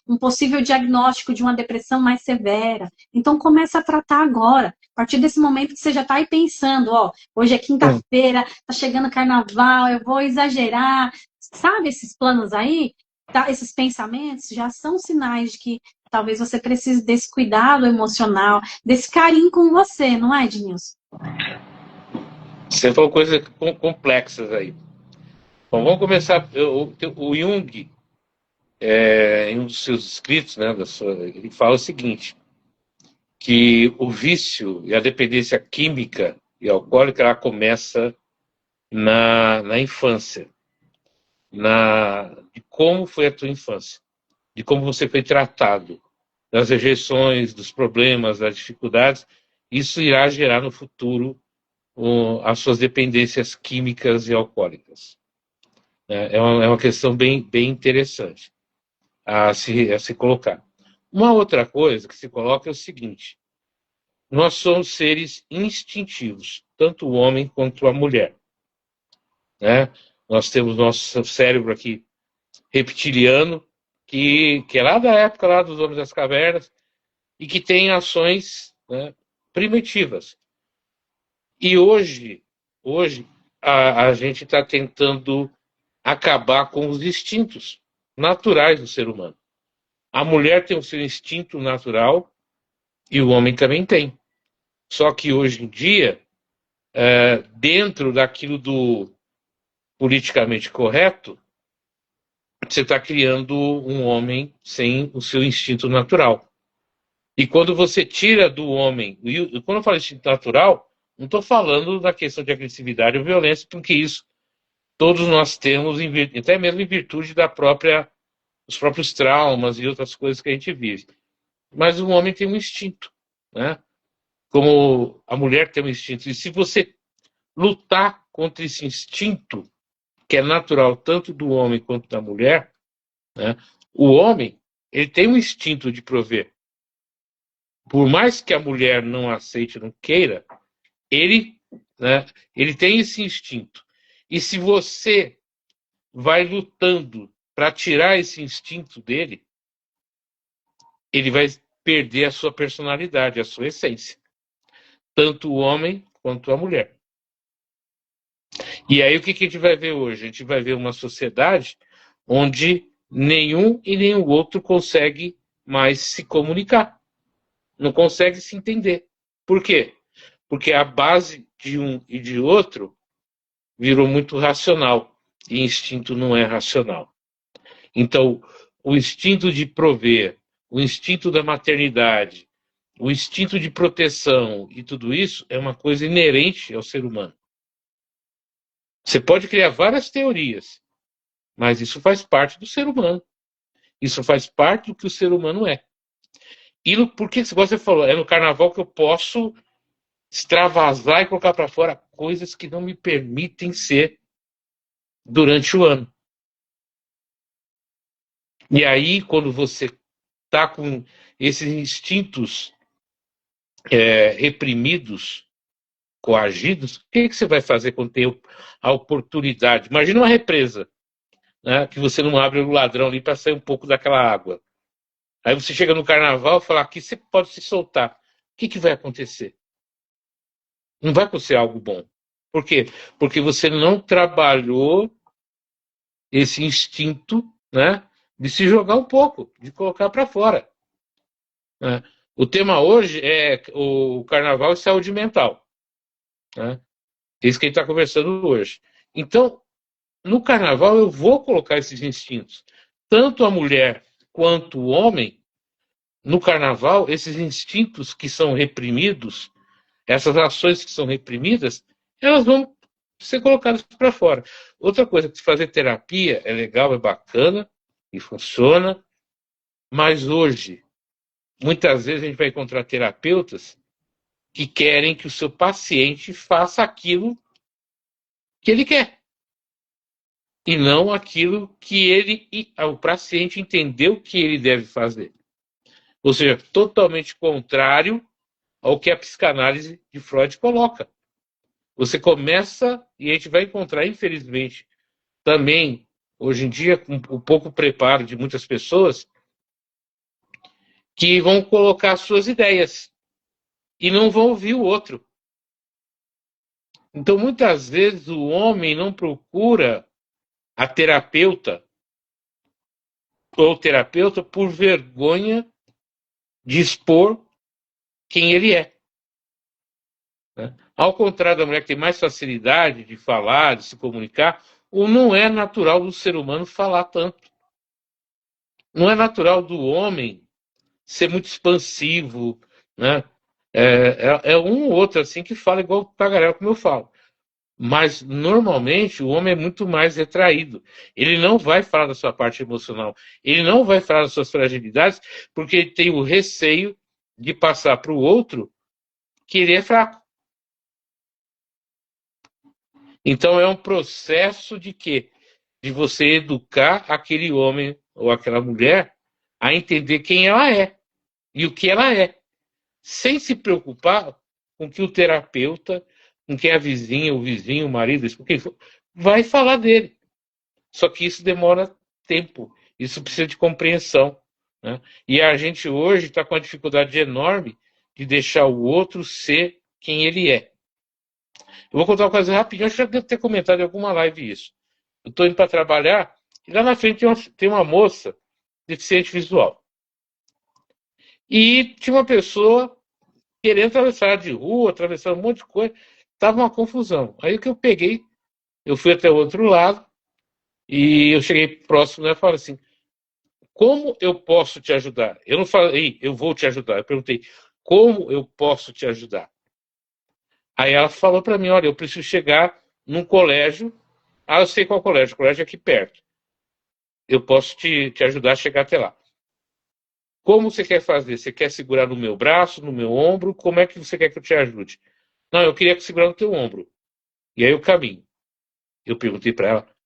um possível diagnóstico de uma depressão mais severa. Então começa a tratar agora. A partir desse momento que você já está aí pensando, ó, hoje é quinta-feira, tá chegando carnaval, eu vou exagerar. Sabe esses planos aí? Tá, esses pensamentos já são sinais de que talvez você precise desse cuidado emocional, desse carinho com você, não é, Ednilson? Você falou coisas complexas aí. Bom, vamos começar. O Jung, em um dos seus escritos, né, ele fala o seguinte, que o vício e a dependência química e alcoólica ela começa na infância, de como foi a tua infância, de como você foi tratado, das rejeições, dos problemas, das dificuldades. Isso irá gerar no futuro as suas dependências químicas e alcoólicas. É uma questão bem interessante a se colocar. Uma outra coisa que se coloca é o seguinte: nós somos seres instintivos, tanto o homem quanto a mulher. Né? Nós temos nosso cérebro aqui reptiliano, que é lá da época lá dos homens das cavernas, e que tem ações, né, primitivas. E hoje a gente está tentando acabar com os instintos naturais do ser humano. A mulher tem o seu instinto natural e o homem também tem. Só que hoje em dia, dentro daquilo do politicamente correto, você está criando um homem sem o seu instinto natural. E quando você tira do homem, e quando eu falo instinto natural, não estou falando da questão de agressividade ou violência, porque isso todos nós temos, até mesmo em virtude dos próprios traumas e outras coisas que a gente vive. Mas o homem tem um instinto, né? Como a mulher tem um instinto. E se você lutar contra esse instinto, que é natural tanto do homem quanto da mulher, né? O homem, ele tem um instinto de prover. Por mais que a mulher não aceite, não queira, né, ele tem esse instinto. E se você vai lutando para tirar esse instinto dele, ele vai perder a sua personalidade, a sua essência. Tanto o homem quanto a mulher. E aí o que a gente vai ver hoje? A gente vai ver uma sociedade onde nenhum e nenhum outro consegue mais se comunicar. Não consegue se entender. Por quê? Porque a base de um e de outro virou muito racional. E instinto não é racional. Então, o instinto de prover, o instinto da maternidade, o instinto de proteção e tudo isso é uma coisa inerente ao ser humano. Você pode criar várias teorias, mas isso faz parte do ser humano. Isso faz parte do que o ser humano é. E por que você falou? É no carnaval que eu posso extravasar e colocar para fora coisas que não me permitem ser durante o ano. E aí, quando você está com esses instintos reprimidos, coagidos, o que você vai fazer quando tem a oportunidade? Imagina uma represa, né, que você não abre o ladrão ali para sair um pouco daquela água. Aí você chega no carnaval e fala, aqui você pode se soltar. O que vai acontecer? Não vai acontecer algo bom. Por quê? Porque você não trabalhou esse instinto, né, de se jogar um pouco, de colocar para fora. Né? O tema hoje é o carnaval e saúde mental. Né? É isso que a gente está conversando hoje. Então, no carnaval eu vou colocar esses instintos. Tanto a mulher quanto o homem, no carnaval, esses instintos que são reprimidos, essas ações que são reprimidas, elas vão ser colocadas para fora. Outra coisa, que fazer terapia é legal, é bacana e funciona, mas hoje, muitas vezes a gente vai encontrar terapeutas que querem que o seu paciente faça aquilo que ele quer. E não aquilo que o paciente entendeu que ele deve fazer. Ou seja, totalmente contrário ao que a psicanálise de Freud coloca. Você começa, e a gente vai encontrar, infelizmente, também, hoje em dia, com o pouco preparo de muitas pessoas, que vão colocar suas ideias e não vão ouvir o outro. Então, muitas vezes, o homem não procura a terapeuta ou terapeuta por vergonha de expor quem ele é. Né? Ao contrário da mulher que tem mais facilidade de falar, de se comunicar, ou não é natural do ser humano falar tanto. Não é natural do homem ser muito expansivo, né? É um ou outro assim que fala igual o tagarela, como eu falo. Mas, normalmente, o homem é muito mais retraído. Ele não vai falar da sua parte emocional. Ele não vai falar das suas fragilidades, porque ele tem o receio de passar para o outro que ele é fraco. Então, é um processo de quê? De você educar aquele homem ou aquela mulher a entender quem ela é e o que ela é, sem se preocupar com que o terapeuta, com quem a vizinha, o vizinho, o marido, quem for, vai falar dele. Só que isso demora tempo, isso precisa de compreensão. Né? E a gente hoje está com uma dificuldade enorme de deixar o outro ser quem ele é. Eu vou contar uma coisa rapidinho, acho que já devo ter comentado em alguma live isso. Eu estou indo para trabalhar e lá na frente tem uma moça deficiente visual. E tinha uma pessoa querendo atravessar de rua, atravessando um monte de coisa. Estava uma confusão. Aí o que eu peguei, eu fui até o outro lado e eu cheguei próximo dela e falei assim, como eu posso te ajudar? Eu não falei, eu vou te ajudar. Eu perguntei, como eu posso te ajudar? Aí ela falou para mim, olha, eu preciso chegar num colégio. Ah, eu sei qual colégio. O colégio é aqui perto. Eu posso te ajudar a chegar até lá. Como você quer fazer? Você quer segurar no meu braço, no meu ombro? Como é que você quer que eu te ajude? Não, eu queria segurar no teu ombro. E aí eu caminho. Eu perguntei para ela,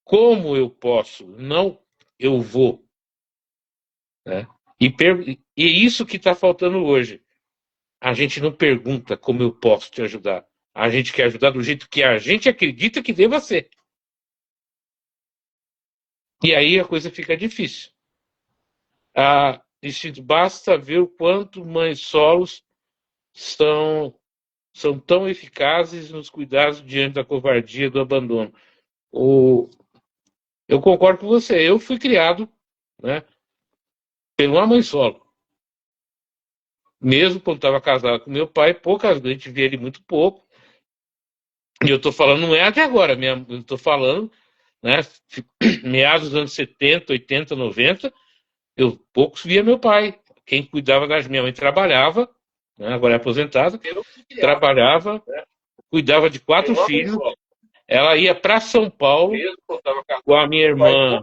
como eu posso? Não, eu vou. Né? E é isso que está faltando hoje. A gente não pergunta como eu posso te ajudar. A gente quer ajudar do jeito que a gente acredita que deva ser. E aí a coisa fica difícil. Basta ver o quanto mães solos são tão eficazes nos cuidados diante da covardia do abandono. Eu concordo com você. Eu fui criado, né, por uma mãe solo. Mesmo quando estava casado com meu pai, poucas vezes, a gente via ele muito pouco. E eu estou falando, não é até agora, eu estou falando, né, meados dos anos 70, 80, 90, eu poucos via meu pai. Quem cuidava das minha mãe trabalhava, né, agora é aposentada, trabalhava, cuidava de 4 filhos. Ela ia para São Paulo com a minha irmã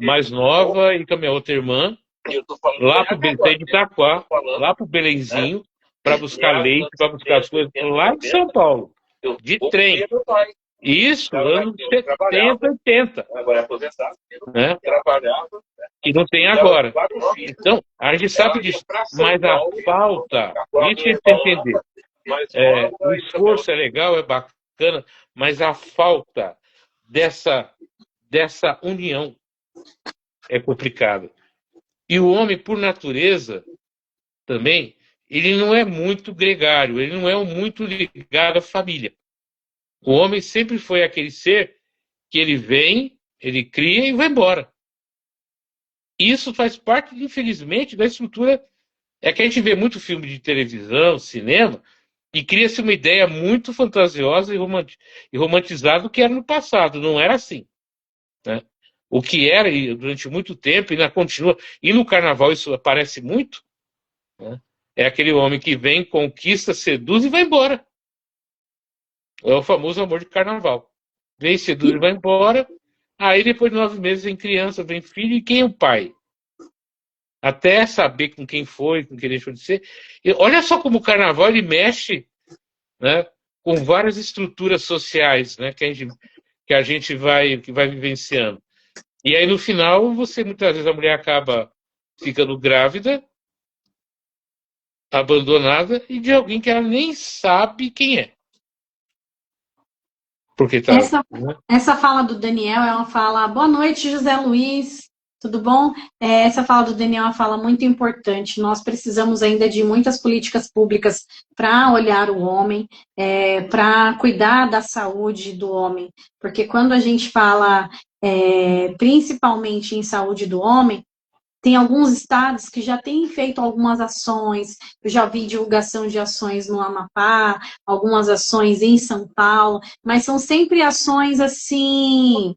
mais nova e com a minha outra irmã, lá para o Belém de Itaquá, lá para o Belenzinho, para buscar leite, para buscar as coisas lá em São Paulo, de trem. Isso, anos 70, 80. Né? Que não tem agora. Então, a gente sabe disso. Mas a falta, isso a gente tem que entender. O esforço é legal, é bacana, mas a falta dessa união é complicada. E o homem, por natureza, também, ele não é muito gregário, ele não é muito ligado à família. O homem sempre foi aquele ser que ele vem, ele cria e vai embora. Isso faz parte, infelizmente, da estrutura. É que a gente vê muito filme de televisão, cinema, e cria-se uma ideia muito fantasiosa e romantizada do que era no passado. Não era assim. Né? O que era durante muito tempo, e ainda continua, e no carnaval isso aparece muito, né? É aquele homem que vem, conquista, seduz e vai embora. É o famoso amor de carnaval. Vem, seduz e vai embora. Aí depois de 9 meses vem criança, vem filho, e quem é o pai? Até saber com quem foi, com quem deixou de ser. E olha só como o carnaval ele mexe, né, com várias estruturas sociais, né, que a gente vai vivenciando. E aí no final, muitas vezes a mulher acaba ficando grávida, abandonada, e de alguém que ela nem sabe quem é. Porque tá, essa fala do Daniel é uma fala... Boa noite, José Luiz. Tudo bom? Essa fala do Daniel é uma fala muito importante. Nós precisamos ainda de muitas políticas públicas para olhar o homem, para cuidar da saúde do homem. Porque quando a gente fala principalmente em saúde do homem, tem alguns estados que já têm feito algumas ações. Eu já vi divulgação de ações no Amapá, algumas ações em São Paulo, mas são sempre ações assim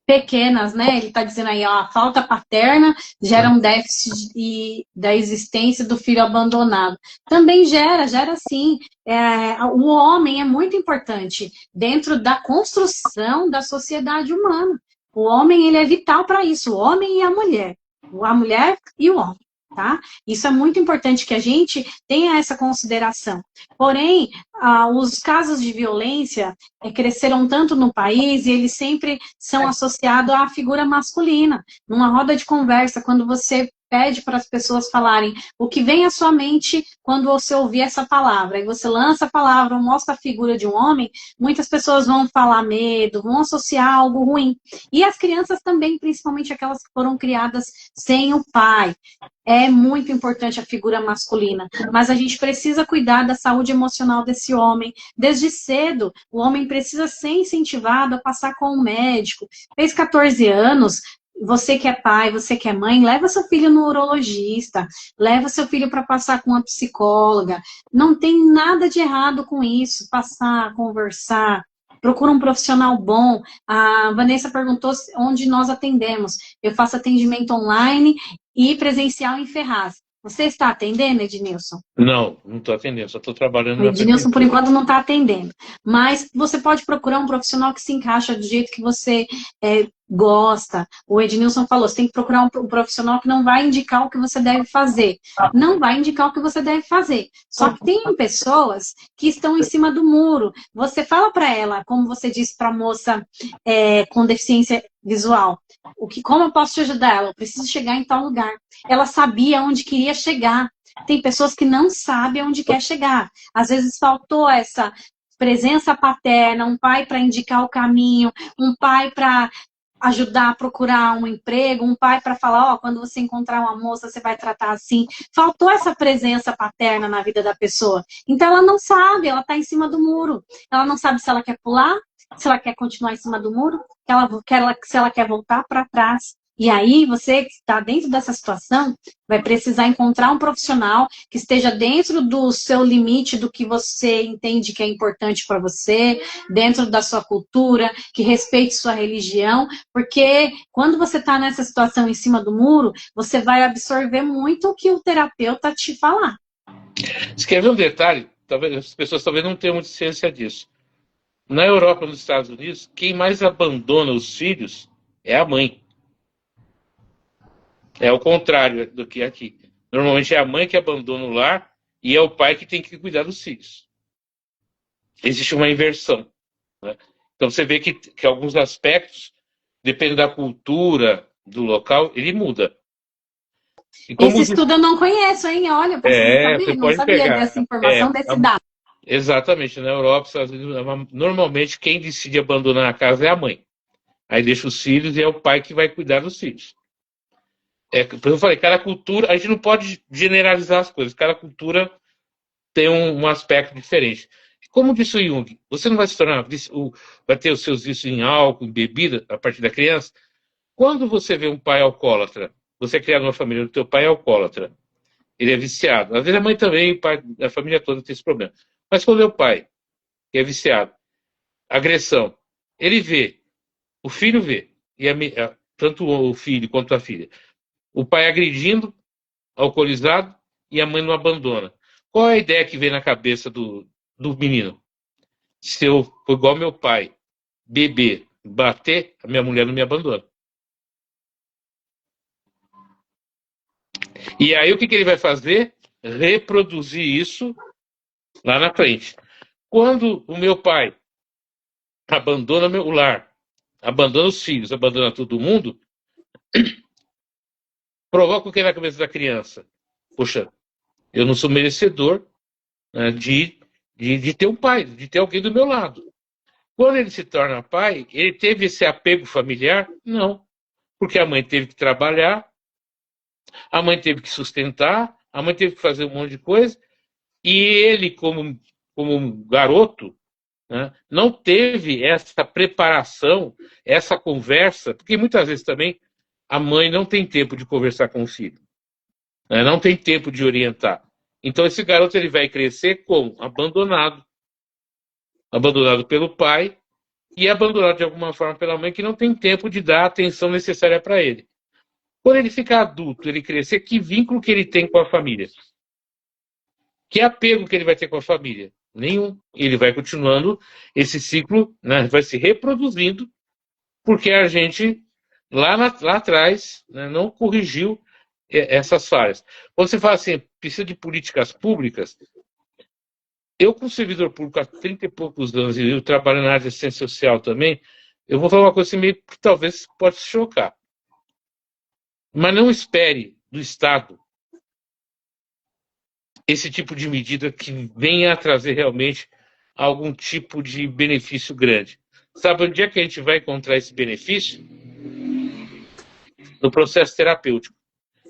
pequenas, né? Ele está dizendo aí, ó, a falta paterna gera um déficit da existência do filho abandonado. Também gera sim. O homem é muito importante dentro da construção da sociedade humana. O homem, ele é vital para isso, o homem e a mulher e o homem. Tá? Isso é muito importante que a gente tenha essa consideração. Porém, os casos de violência cresceram tanto no país e eles sempre são associados à figura masculina. Numa roda de conversa, quando você pede para as pessoas falarem o que vem à sua mente quando você ouvir essa palavra, e você lança a palavra, mostra a figura de um homem, muitas pessoas vão falar medo, vão associar algo ruim. E as crianças também, principalmente aquelas que foram criadas sem o pai. É muito importante a figura masculina, mas a gente precisa cuidar da saúde emocional desse homem. Desde cedo, o homem precisa ser incentivado a passar com um médico. Fez 14 anos, você que é pai, você que é mãe, leva seu filho no urologista, leva seu filho para passar com uma psicóloga. Não tem nada de errado com isso, passar, conversar. Procura um profissional bom. A Vanessa perguntou onde nós atendemos. Eu faço atendimento online e presencial em Ferraz. Você está atendendo, Ednilson? Não estou atendendo, só estou trabalhando. O Ednilson, por enquanto, não está atendendo. Mas você pode procurar um profissional que se encaixa do jeito que você gosta. O Ednilson falou, você tem que procurar um profissional que não vai indicar o que você deve fazer. Não vai indicar o que você deve fazer. Só que tem pessoas que estão em cima do muro. Você fala para ela, como você disse para a moça com deficiência visual, como eu posso te ajudar? Ela, eu preciso chegar em tal lugar. Ela sabia onde queria chegar. Tem pessoas que não sabem onde quer chegar. Às vezes faltou essa presença paterna, um pai para indicar o caminho, um pai para ajudar a procurar um emprego, um pai para falar, ó, quando você encontrar uma moça, você vai tratar assim. Faltou essa presença paterna na vida da pessoa. Então ela não sabe, ela está em cima do muro. Ela não sabe se ela quer pular, se ela quer continuar em cima do muro, se ela quer voltar para trás. E aí, você que está dentro dessa situação, vai precisar encontrar um profissional que esteja dentro do seu limite, do que você entende que é importante para você, dentro da sua cultura, que respeite sua religião, porque quando você está nessa situação em cima do muro, você vai absorver muito o que o terapeuta te falar. Você quer ver um detalhe? Talvez as pessoas talvez não tenham muita ciência disso. Na Europa e nos Estados Unidos, quem mais abandona os filhos é a mãe. É o contrário do que aqui. Normalmente é a mãe que abandona o lar e é o pai que tem que cuidar dos filhos. Existe uma inversão. Né? Então você vê que alguns aspectos, dependendo da cultura, do local, ele muda. Esse estudo eu não conheço, hein? Olha, eu preciso você saber, não pode sabia pegar. dessa informação, desse dado. Exatamente. Na Europa, Estados Unidos, normalmente quem decide abandonar a casa é a mãe. Aí deixa os filhos e é o pai que vai cuidar dos filhos. Por eu falei, cada cultura, a gente não pode generalizar as coisas, cada cultura tem um aspecto diferente. Como disse o Jung, você não vai se tornar, vai ter os seus vícios em álcool, em bebida, a partir da criança. Quando você vê um pai alcoólatra, você é criado numa família, o teu pai é alcoólatra, ele é viciado. Às vezes a mãe também, o pai, a família toda tem esse problema. Mas quando é o pai, que é viciado, agressão, ele vê, o filho vê, tanto o filho quanto a filha, o pai agredindo, alcoolizado, e a mãe não abandona. Qual é a ideia que vem na cabeça do menino? Se eu for igual meu pai, beber, bater, a minha mulher não me abandona. E aí o que ele vai fazer? Reproduzir isso lá na frente. Quando o meu pai abandona o lar, abandona os filhos, abandona todo mundo, provoca o que na cabeça da criança? Poxa, eu não sou merecedor, né, de ter um pai, de ter alguém do meu lado. Quando ele se torna pai, ele teve esse apego familiar? Não. Porque a mãe teve que trabalhar, a mãe teve que sustentar, a mãe teve que fazer um monte de coisa, e ele, como um garoto, né, não teve essa preparação, essa conversa, porque muitas vezes também a mãe não tem tempo de conversar com o filho, né, não tem tempo de orientar. Então esse garoto ele vai crescer como? Abandonado pelo pai e abandonado de alguma forma pela mãe que não tem tempo de dar a atenção necessária para ele. Quando ele ficar adulto, ele crescer, que vínculo que ele tem com a família? Que apego que ele vai ter com a família? Nenhum. Ele vai continuando esse ciclo, né, vai se reproduzindo, porque a gente, lá atrás, né, não corrigiu essas falhas. Quando você fala assim, precisa de políticas públicas, eu, como servidor público há 30 e poucos anos, e eu trabalho na área de assistência social também, eu vou falar uma coisa assim, meio que talvez pode se chocar. Mas não espere do Estado esse tipo de medida que venha a trazer realmente algum tipo de benefício grande. Sabe onde é que a gente vai encontrar esse benefício? No processo terapêutico.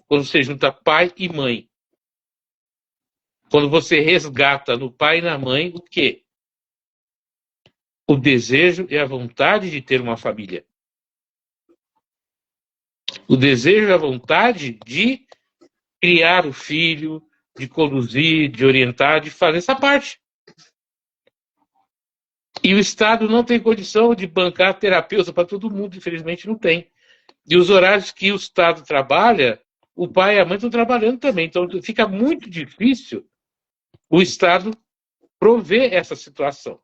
Quando você junta pai e mãe. Quando você resgata no pai e na mãe o quê? O desejo e a vontade de ter uma família. O desejo e a vontade de criar o filho, de conduzir, de orientar, de fazer essa parte. E o Estado não tem condição de bancar terapeuta para todo mundo, infelizmente não tem. E os horários que o Estado trabalha, o pai e a mãe estão trabalhando também. Então fica muito difícil o Estado prover essa situação.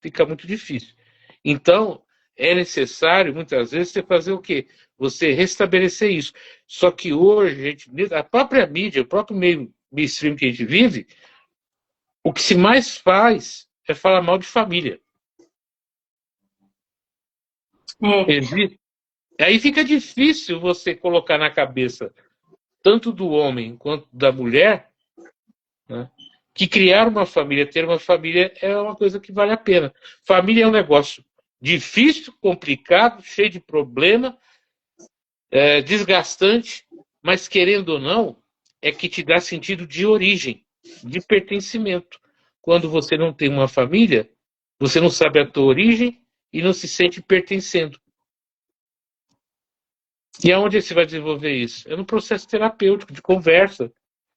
Fica muito difícil. Então, é necessário, muitas vezes, você fazer o quê? Você restabelecer isso. Só que hoje, a própria mídia, o próprio meio mainstream que a gente vive, o que se mais faz é falar mal de família. Aí fica difícil você colocar na cabeça, tanto do homem quanto da mulher, né, que criar uma família, ter uma família é uma coisa que vale a pena. Família é um negócio difícil, complicado, cheio de problema, desgastante, mas querendo ou não, é que te dá sentido de origem, de pertencimento. Quando você não tem uma família, você não sabe a tua origem e não se sente pertencendo. E aonde você vai desenvolver isso? É no processo terapêutico, de conversa,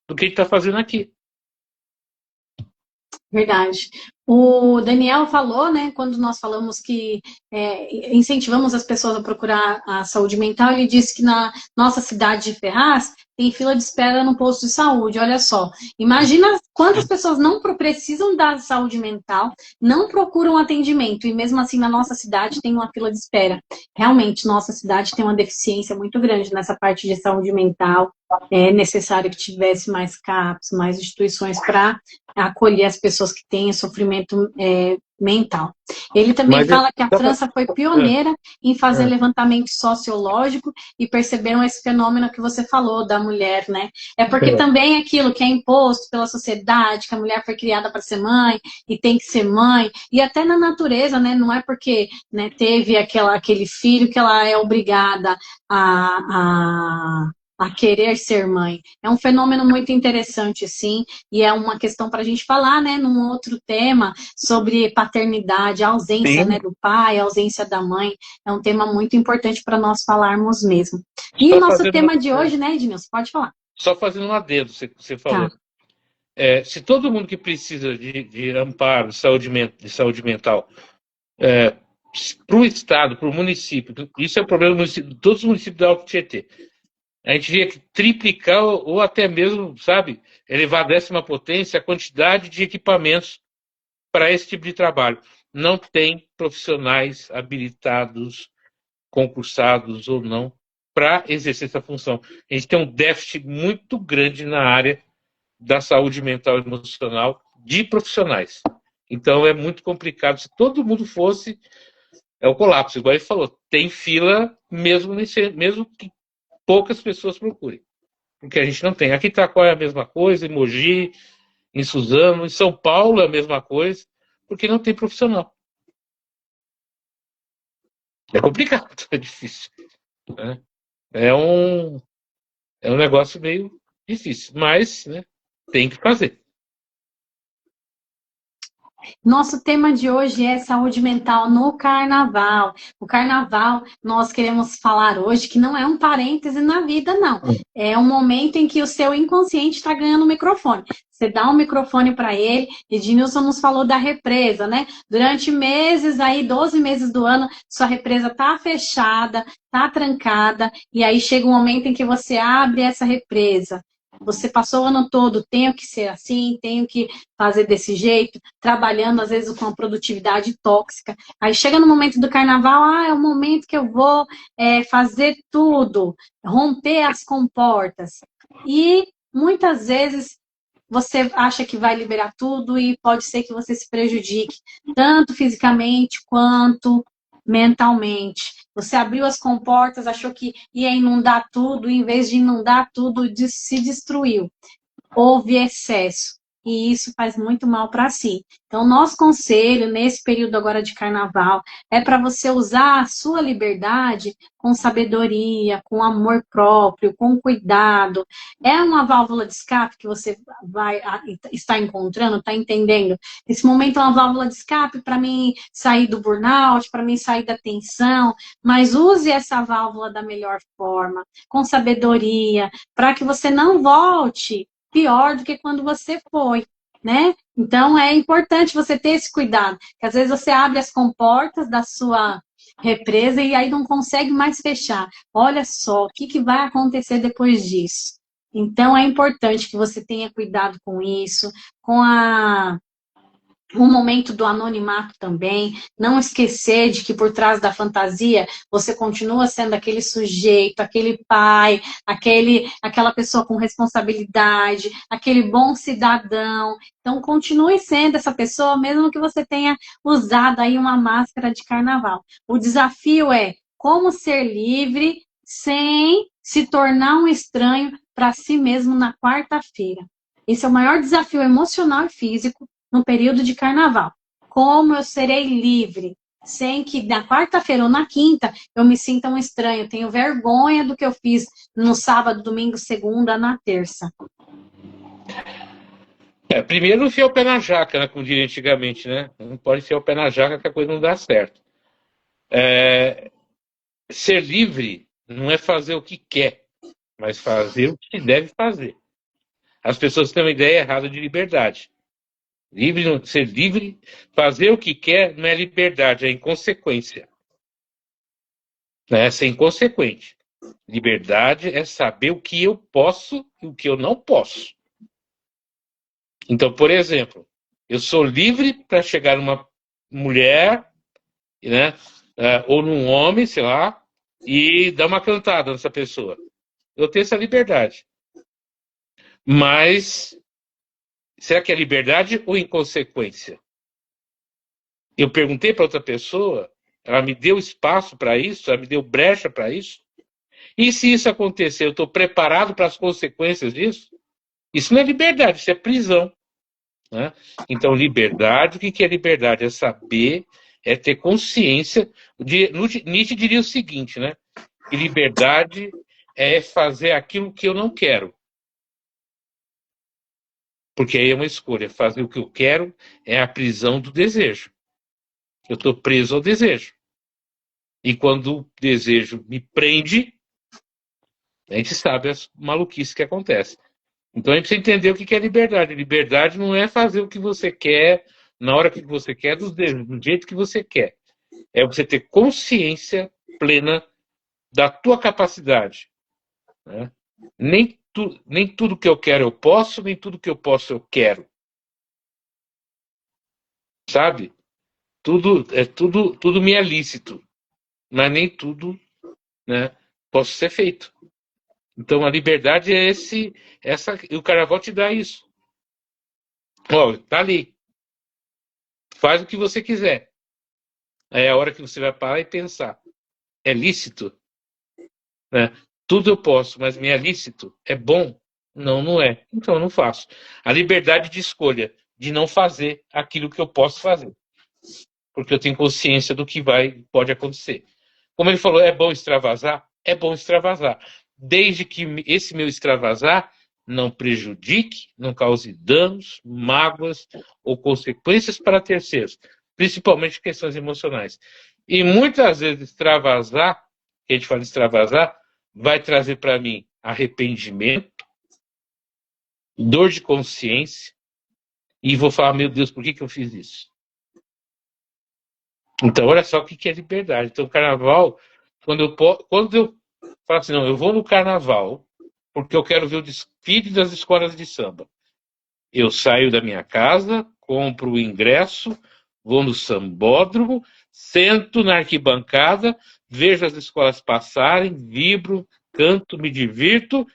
do que a gente está fazendo aqui. Verdade. O Daniel falou, né, quando nós falamos que incentivamos as pessoas a procurar a saúde mental, ele disse que na nossa cidade de Ferraz tem fila de espera no posto de saúde. Olha só, imagina quantas pessoas não precisam da saúde mental, não procuram atendimento, e mesmo assim na nossa cidade tem uma fila de espera. Realmente, nossa cidade tem uma deficiência muito grande nessa parte de saúde mental. É necessário que tivesse mais CAPs, mais instituições para acolher as pessoas que têm sofrimento mental. Ele também fala que a França foi pioneira em fazer levantamento sociológico e perceberam esse fenômeno que você falou da mulher, né? É porque também é aquilo que é imposto pela sociedade, que a mulher foi criada para ser mãe e tem que ser mãe, e até na natureza, né? Não é porque, né, teve aquele filho que ela é obrigada a querer ser mãe. É um fenômeno muito interessante, sim, e é uma questão para a gente falar, né, num outro tema, sobre paternidade, a ausência, né, do pai, a ausência da mãe, é um tema muito importante para nós falarmos mesmo. E o nosso tema de hoje, né, Edmilson, pode falar. Só fazendo um adendo, você falou. Tá. Se todo mundo que precisa de amparo de saúde mental para o Estado, para o município, isso é o problema de todos os municípios da Alto Tietê, a gente tinha que triplicar ou até mesmo, sabe, elevar a 10ª potência a quantidade de equipamentos para esse tipo de trabalho. Não tem profissionais habilitados, concursados ou não, para exercer essa função. A gente tem um déficit muito grande na área da saúde mental e emocional de profissionais. Então é muito complicado. Se todo mundo fosse, é o colapso. Igual ele falou, tem fila mesmo que poucas pessoas procurem, porque a gente não tem. Aqui em Itaquá é a mesma coisa, em Mogi, em Suzano, em São Paulo é a mesma coisa, porque não tem profissional. É complicado, é difícil. Né? É um negócio meio difícil, mas, né, tem que fazer. Nosso tema de hoje é saúde mental no carnaval. O carnaval, nós queremos falar hoje que não é um parêntese na vida, não. É um momento em que o seu inconsciente está ganhando o microfone. Você dá um microfone para ele. Edmilson nos falou da represa, né? Durante meses, aí 12 meses do ano, sua represa está fechada, está trancada, e aí chega um momento em que você abre essa represa. Você passou o ano todo, tenho que ser assim, tenho que fazer desse jeito, trabalhando às vezes com uma produtividade tóxica. Aí chega no momento do carnaval, é o momento que eu vou fazer tudo, romper as comportas. E muitas vezes você acha que vai liberar tudo e pode ser que você se prejudique, tanto fisicamente quanto mentalmente. Você abriu as comportas, achou que ia inundar tudo, e em vez de inundar tudo, se destruiu. Houve excesso. E isso faz muito mal para si. Então, nosso conselho, nesse período agora de carnaval, é para você usar a sua liberdade com sabedoria, com amor próprio, com cuidado. É uma válvula de escape que você está encontrando, está entendendo? Esse momento é uma válvula de escape para mim sair do burnout, para mim sair da tensão, mas use essa válvula da melhor forma, com sabedoria, para que você não volte pior do que quando você foi, né? Então, é importante você ter esse cuidado, que às vezes você abre as comportas da sua represa e aí não consegue mais fechar. Olha só, o que vai acontecer depois disso? Então, é importante que você tenha cuidado com isso, com o momento do anonimato também, não esquecer de que por trás da fantasia você continua sendo aquele sujeito, aquele pai, aquela pessoa com responsabilidade, aquele bom cidadão. Então continue sendo essa pessoa, mesmo que você tenha usado aí uma máscara de carnaval. O desafio é como ser livre sem se tornar um estranho para si mesmo na quarta-feira. Esse é o maior desafio emocional e físico no período de carnaval. Como eu serei livre sem que na quarta-feira ou na quinta eu me sinta um estranho. Tenho vergonha do que eu fiz no sábado, domingo, segunda, na terça. Primeiro não enfiar o pé na jaca, né, como diria antigamente, né? Não pode enfiar o pé na jaca que a coisa não dá certo. Ser livre não é fazer o que quer, mas fazer o que deve fazer. As pessoas têm uma ideia errada de liberdade. Ser livre, fazer o que quer não é liberdade, é inconsequência. É ser inconsequente. Liberdade é saber o que eu posso e o que eu não posso. Então, por exemplo, eu sou livre para chegar numa mulher, né, ou num homem, sei lá, e dar uma cantada nessa pessoa. Eu tenho essa liberdade. Mas será que é liberdade ou inconsequência? Eu perguntei para outra pessoa, ela me deu espaço para isso, ela me deu brecha para isso. E se isso acontecer, eu estou preparado para as consequências disso? Isso não é liberdade, isso é prisão. Né? Então, liberdade, o que é liberdade? É saber, é ter consciência. Nietzsche diria o seguinte, né? Que liberdade é fazer aquilo que eu não quero. Porque aí é uma escolha. Fazer o que eu quero é a prisão do desejo. Eu estou preso ao desejo. E quando o desejo me prende, a gente sabe as maluquices que acontecem. Então a gente precisa entender o que é liberdade. Liberdade não é fazer o que você quer, na hora que você quer, do jeito que você quer. É você ter consciência plena da tua capacidade. Né? Nem tudo que eu quero eu posso, nem tudo que eu posso eu quero. Sabe? Tudo me é lícito, mas nem tudo, né, posso ser feito. Então a liberdade é e o carnaval te dá isso. Ó, tá ali. Faz o que você quiser. É a hora que você vai parar e pensar. É lícito? Né? Tudo eu posso, mas me é lícito? É bom? Não, não é. Então eu não faço. A liberdade de escolha, de não fazer aquilo que eu posso fazer. Porque eu tenho consciência do que pode acontecer. Como ele falou, é bom extravasar? É bom extravasar. Desde que esse meu extravasar não prejudique, não cause danos, mágoas ou consequências para terceiros, principalmente questões emocionais. E muitas vezes extravasar, que a gente fala extravasar, vai trazer para mim arrependimento, dor de consciência, e vou falar, meu Deus, por que eu fiz isso? Então, olha só o que é liberdade. Então, o carnaval, quando eu falo assim, não, eu vou no carnaval porque eu quero ver o desfile das escolas de samba. Eu saio da minha casa, compro o ingresso, vou no sambódromo, sento na arquibancada, vejo as escolas passarem, vibro, canto, me divirto,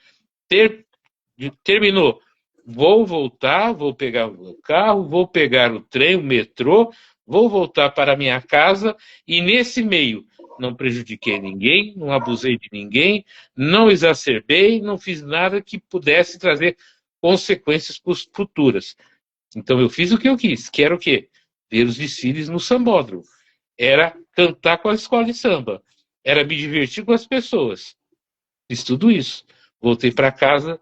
terminou. Vou voltar, vou pegar o carro, vou pegar o trem, o metrô, vou voltar para a minha casa e nesse meio não prejudiquei ninguém, não abusei de ninguém, não exacerbei, não fiz nada que pudesse trazer consequências futuras. Então eu fiz o que eu quis, que era o quê? Ver os desfiles no sambódromo. Era cantar com a escola de samba. Era me divertir com as pessoas. Fiz tudo isso. Voltei para casa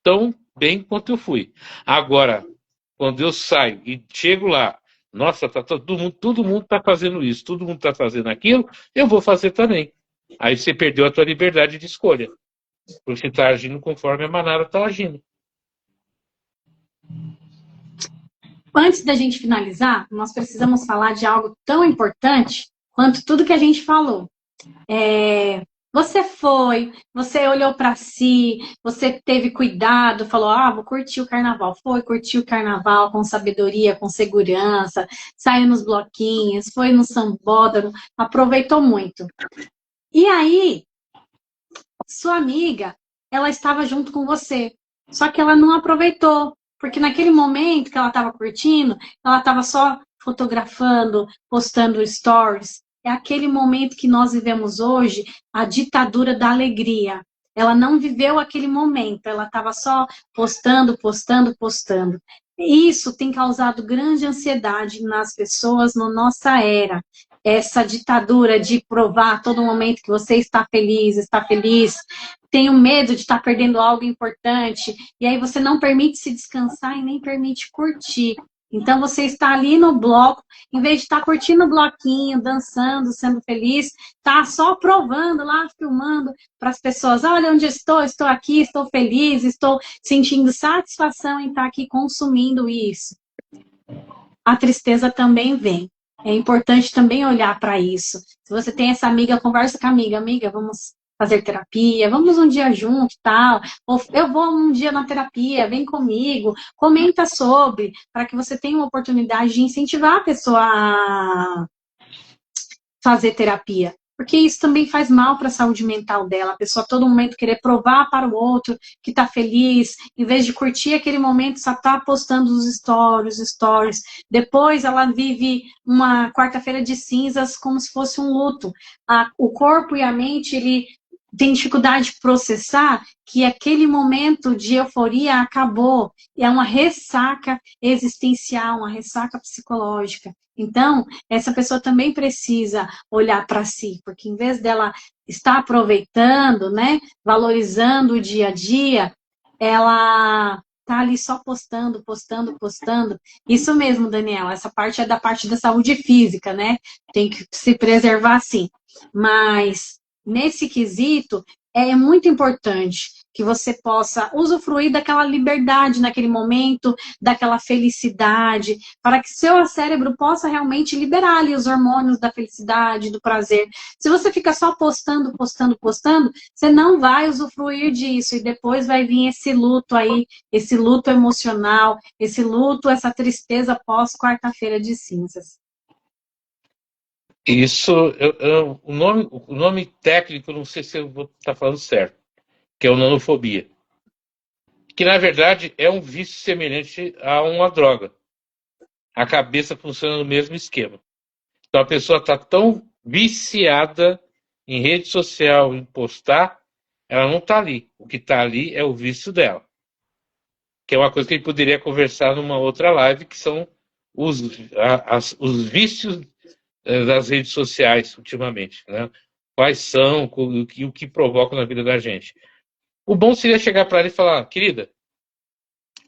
tão bem quanto eu fui. Agora, quando eu saio e chego lá, nossa, todo mundo está fazendo isso, todo mundo está fazendo aquilo, eu vou fazer também. Aí você perdeu a tua liberdade de escolha, porque você está agindo conforme a manada está agindo. Antes da gente finalizar, nós precisamos falar de algo tão importante quanto tudo que a gente falou. Você olhou para si, você teve cuidado, falou, vou curtir o carnaval. Curtiu o carnaval com sabedoria, com segurança, saiu nos bloquinhos, foi no sambódromo, aproveitou muito. E aí, sua amiga, ela estava junto com você, só que ela não aproveitou, porque naquele momento que ela estava curtindo, ela estava só fotografando, postando stories. É aquele momento que nós vivemos hoje, a ditadura da alegria. Ela não viveu aquele momento, ela estava só postando, postando, postando. Isso tem causado grande ansiedade nas pessoas na nossa era. essa ditadura de provar a todo momento que você está feliz, tem o medo de estar perdendo algo importante, e aí você não permite se descansar e nem permite curtir. Então você está ali no bloco, em vez de estar curtindo o bloquinho, dançando, sendo feliz, tá só provando lá, filmando para as pessoas, olha onde estou aqui, estou feliz, estou sentindo satisfação em estar aqui consumindo isso. A tristeza também vem. É importante também olhar para isso. Se você tem essa amiga, conversa com a amiga, amiga, vamos fazer terapia, vamos um dia junto, tal, ou eu vou um dia na terapia, vem comigo, comenta sobre, para que você tenha uma oportunidade de incentivar a pessoa a fazer terapia. Porque isso também faz mal para a saúde mental dela. A pessoa a todo momento querer provar para o outro que está feliz, em vez de curtir aquele momento, só está postando os stories. Depois ela vive uma quarta-feira de cinzas como se fosse um luto. O corpo e a mente, ele tem dificuldade de processar que aquele momento de euforia acabou. É uma ressaca existencial, uma ressaca psicológica. Então, essa pessoa também precisa olhar para si, porque em vez dela estar aproveitando, né, valorizando o dia a dia, ela tá ali só postando. Isso mesmo, Daniel, essa parte é da parte da saúde física, né? Tem que se preservar sim. Mas nesse quesito é muito importante que você possa usufruir daquela liberdade naquele momento, daquela felicidade, para que seu cérebro possa realmente liberar ali os hormônios da felicidade, do prazer. Se você fica só postando, você não vai usufruir disso e depois vai vir esse luto aí, esse luto emocional, esse luto, essa tristeza pós quarta-feira de cinzas. Isso, o nome técnico, não sei se eu vou estar falando certo, que é o nanofobia. Que, na verdade, é um vício semelhante a uma droga. A cabeça funciona no mesmo esquema. Então, a pessoa está tão viciada em rede social, em postar, ela não está ali. O que está ali é o vício dela. Que é uma coisa que a gente poderia conversar numa outra live, que são os vícios das redes sociais, ultimamente. Né? Quais são, o que provocam na vida da gente. O bom seria chegar para ela e falar, querida,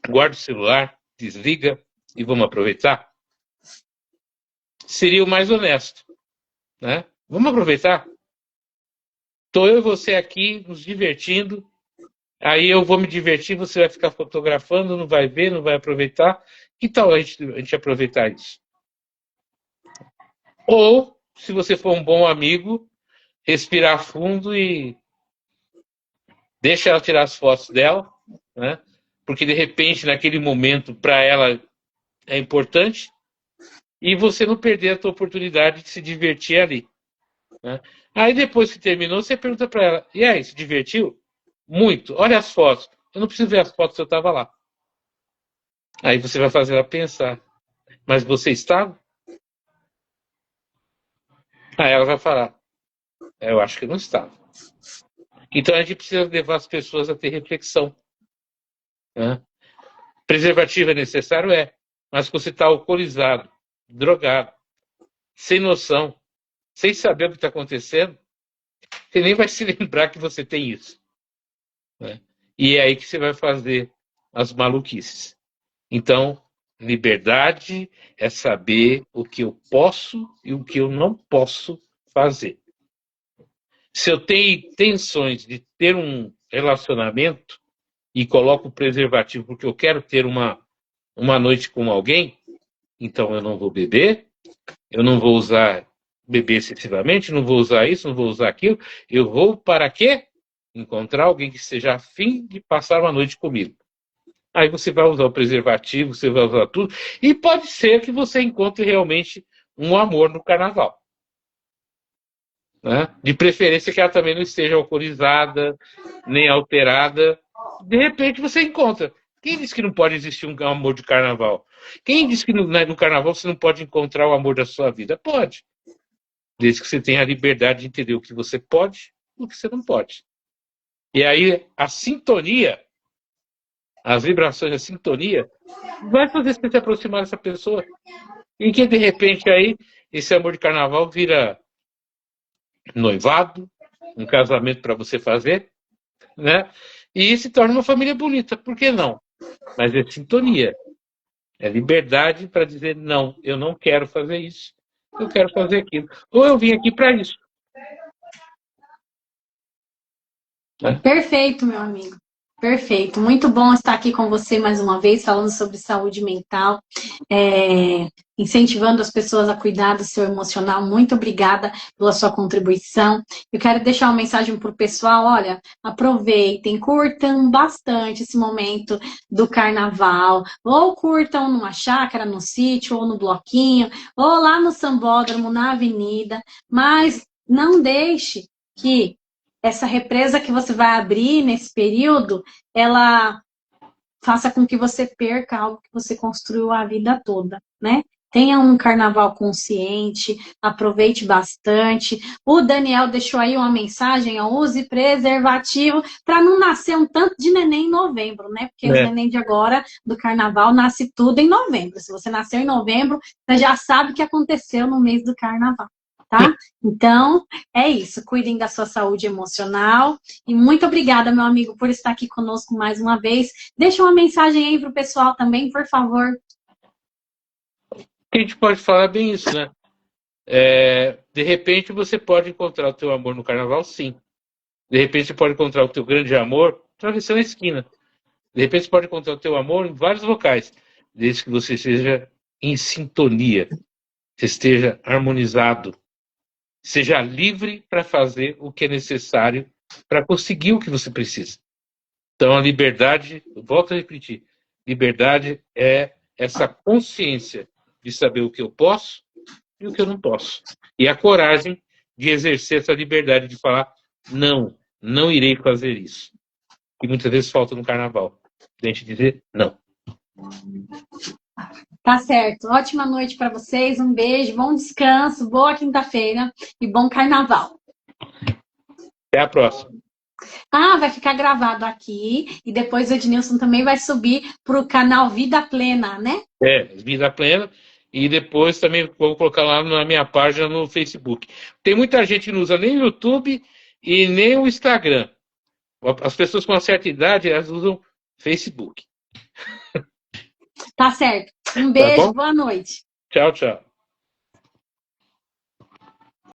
guarda o celular, desliga e vamos aproveitar. Seria o mais honesto. Né? Vamos aproveitar. Estou eu e você aqui nos divertindo, aí eu vou me divertir, você vai ficar fotografando, não vai ver, não vai aproveitar. Que tal a gente aproveitar isso? Ou, se você for um bom amigo, respirar fundo e deixa ela tirar as fotos dela, né? Porque de repente, naquele momento, para ela é importante, e você não perder a tua oportunidade de se divertir ali. Né? Aí depois que terminou, você pergunta para ela, e aí, se divertiu? Muito. Olha as fotos. Eu não preciso ver as fotos se eu estava lá. Aí você vai fazer ela pensar, mas você estava? Aí ela vai falar, eu acho que não estava. Então a gente precisa levar as pessoas a ter reflexão. Né? Preservativo é necessário? É. Mas se você está alcoolizado, drogado, sem noção, sem saber o que está acontecendo, você nem vai se lembrar que você tem isso. Né? E é aí que você vai fazer as maluquices. Então, liberdade é saber o que eu posso e o que eu não posso fazer. Se eu tenho intenções de ter um relacionamento e coloco o preservativo porque eu quero ter uma noite com alguém, então eu não vou beber, eu não vou beber excessivamente, não vou usar isso, não vou usar aquilo. Eu vou para quê? Encontrar alguém que esteja afim de passar uma noite comigo. Aí você vai usar o preservativo, você vai usar tudo. E pode ser que você encontre realmente um amor no carnaval. Né? De preferência que ela também não esteja alcoolizada, nem alterada. De repente você encontra. Quem disse que não pode existir um amor de carnaval? Quem disse que no carnaval você não pode encontrar o amor da sua vida? Pode. Desde que você tenha a liberdade de entender o que você pode e o que você não pode. E aí a sintonia, as vibrações da sintonia, vai fazer você se aproximar dessa pessoa. E que de repente aí esse amor de carnaval vira noivado, um casamento para você fazer, né? E se torna uma família bonita. Por que não? Mas é sintonia. É liberdade para dizer, não, eu não quero fazer isso. Eu quero fazer aquilo. Ou eu vim aqui para isso. Né? Perfeito, meu amigo. Perfeito. Muito bom estar aqui com você mais uma vez, falando sobre saúde mental, incentivando as pessoas a cuidar do seu emocional. Muito obrigada pela sua contribuição. Eu quero deixar uma mensagem para o pessoal. Olha, aproveitem, curtam bastante esse momento do carnaval, ou curtam numa chácara, no sítio, ou no bloquinho, ou lá no sambódromo, na avenida, mas não deixe que essa represa que você vai abrir nesse período, ela faça com que você perca algo que você construiu a vida toda, né? Tenha um carnaval consciente, aproveite bastante. O Daniel deixou aí uma mensagem, ó, use preservativo para não nascer um tanto de neném em novembro, né? Porque os neném de agora, do carnaval, nasce tudo em novembro. Se você nasceu em novembro, você já sabe o que aconteceu no mês do carnaval. Tá? Então, é isso. Cuidem da sua saúde emocional. E muito obrigada, meu amigo, por estar aqui conosco mais uma vez. Deixa uma mensagem aí para o pessoal também, por favor. O que a gente pode falar é bem isso, né? De repente você pode encontrar o teu amor no carnaval, sim. De repente você pode encontrar o teu grande amor atravessando a esquina. De repente você pode encontrar o teu amor em vários locais, desde que você esteja em sintonia, você esteja harmonizado, seja livre para fazer o que é necessário para conseguir o que você precisa. Então a liberdade, eu volto a repetir, liberdade é essa consciência de saber o que eu posso e o que eu não posso. E a coragem de exercer essa liberdade de falar, não, não irei fazer isso. Que muitas vezes falta no carnaval. A gente dizer não. Tá certo. Ótima noite para vocês. Um beijo, bom descanso, boa quinta-feira e bom carnaval. Até a próxima. Ah, vai ficar gravado aqui e depois o Ednilson também vai subir para o canal Vida Plena, né? Vida Plena. E depois também vou colocar lá na minha página no Facebook. Tem muita gente que não usa nem o YouTube e nem o Instagram. As pessoas com uma certa idade, elas usam Facebook. Tá certo. Um beijo, boa noite. Tchau, tchau.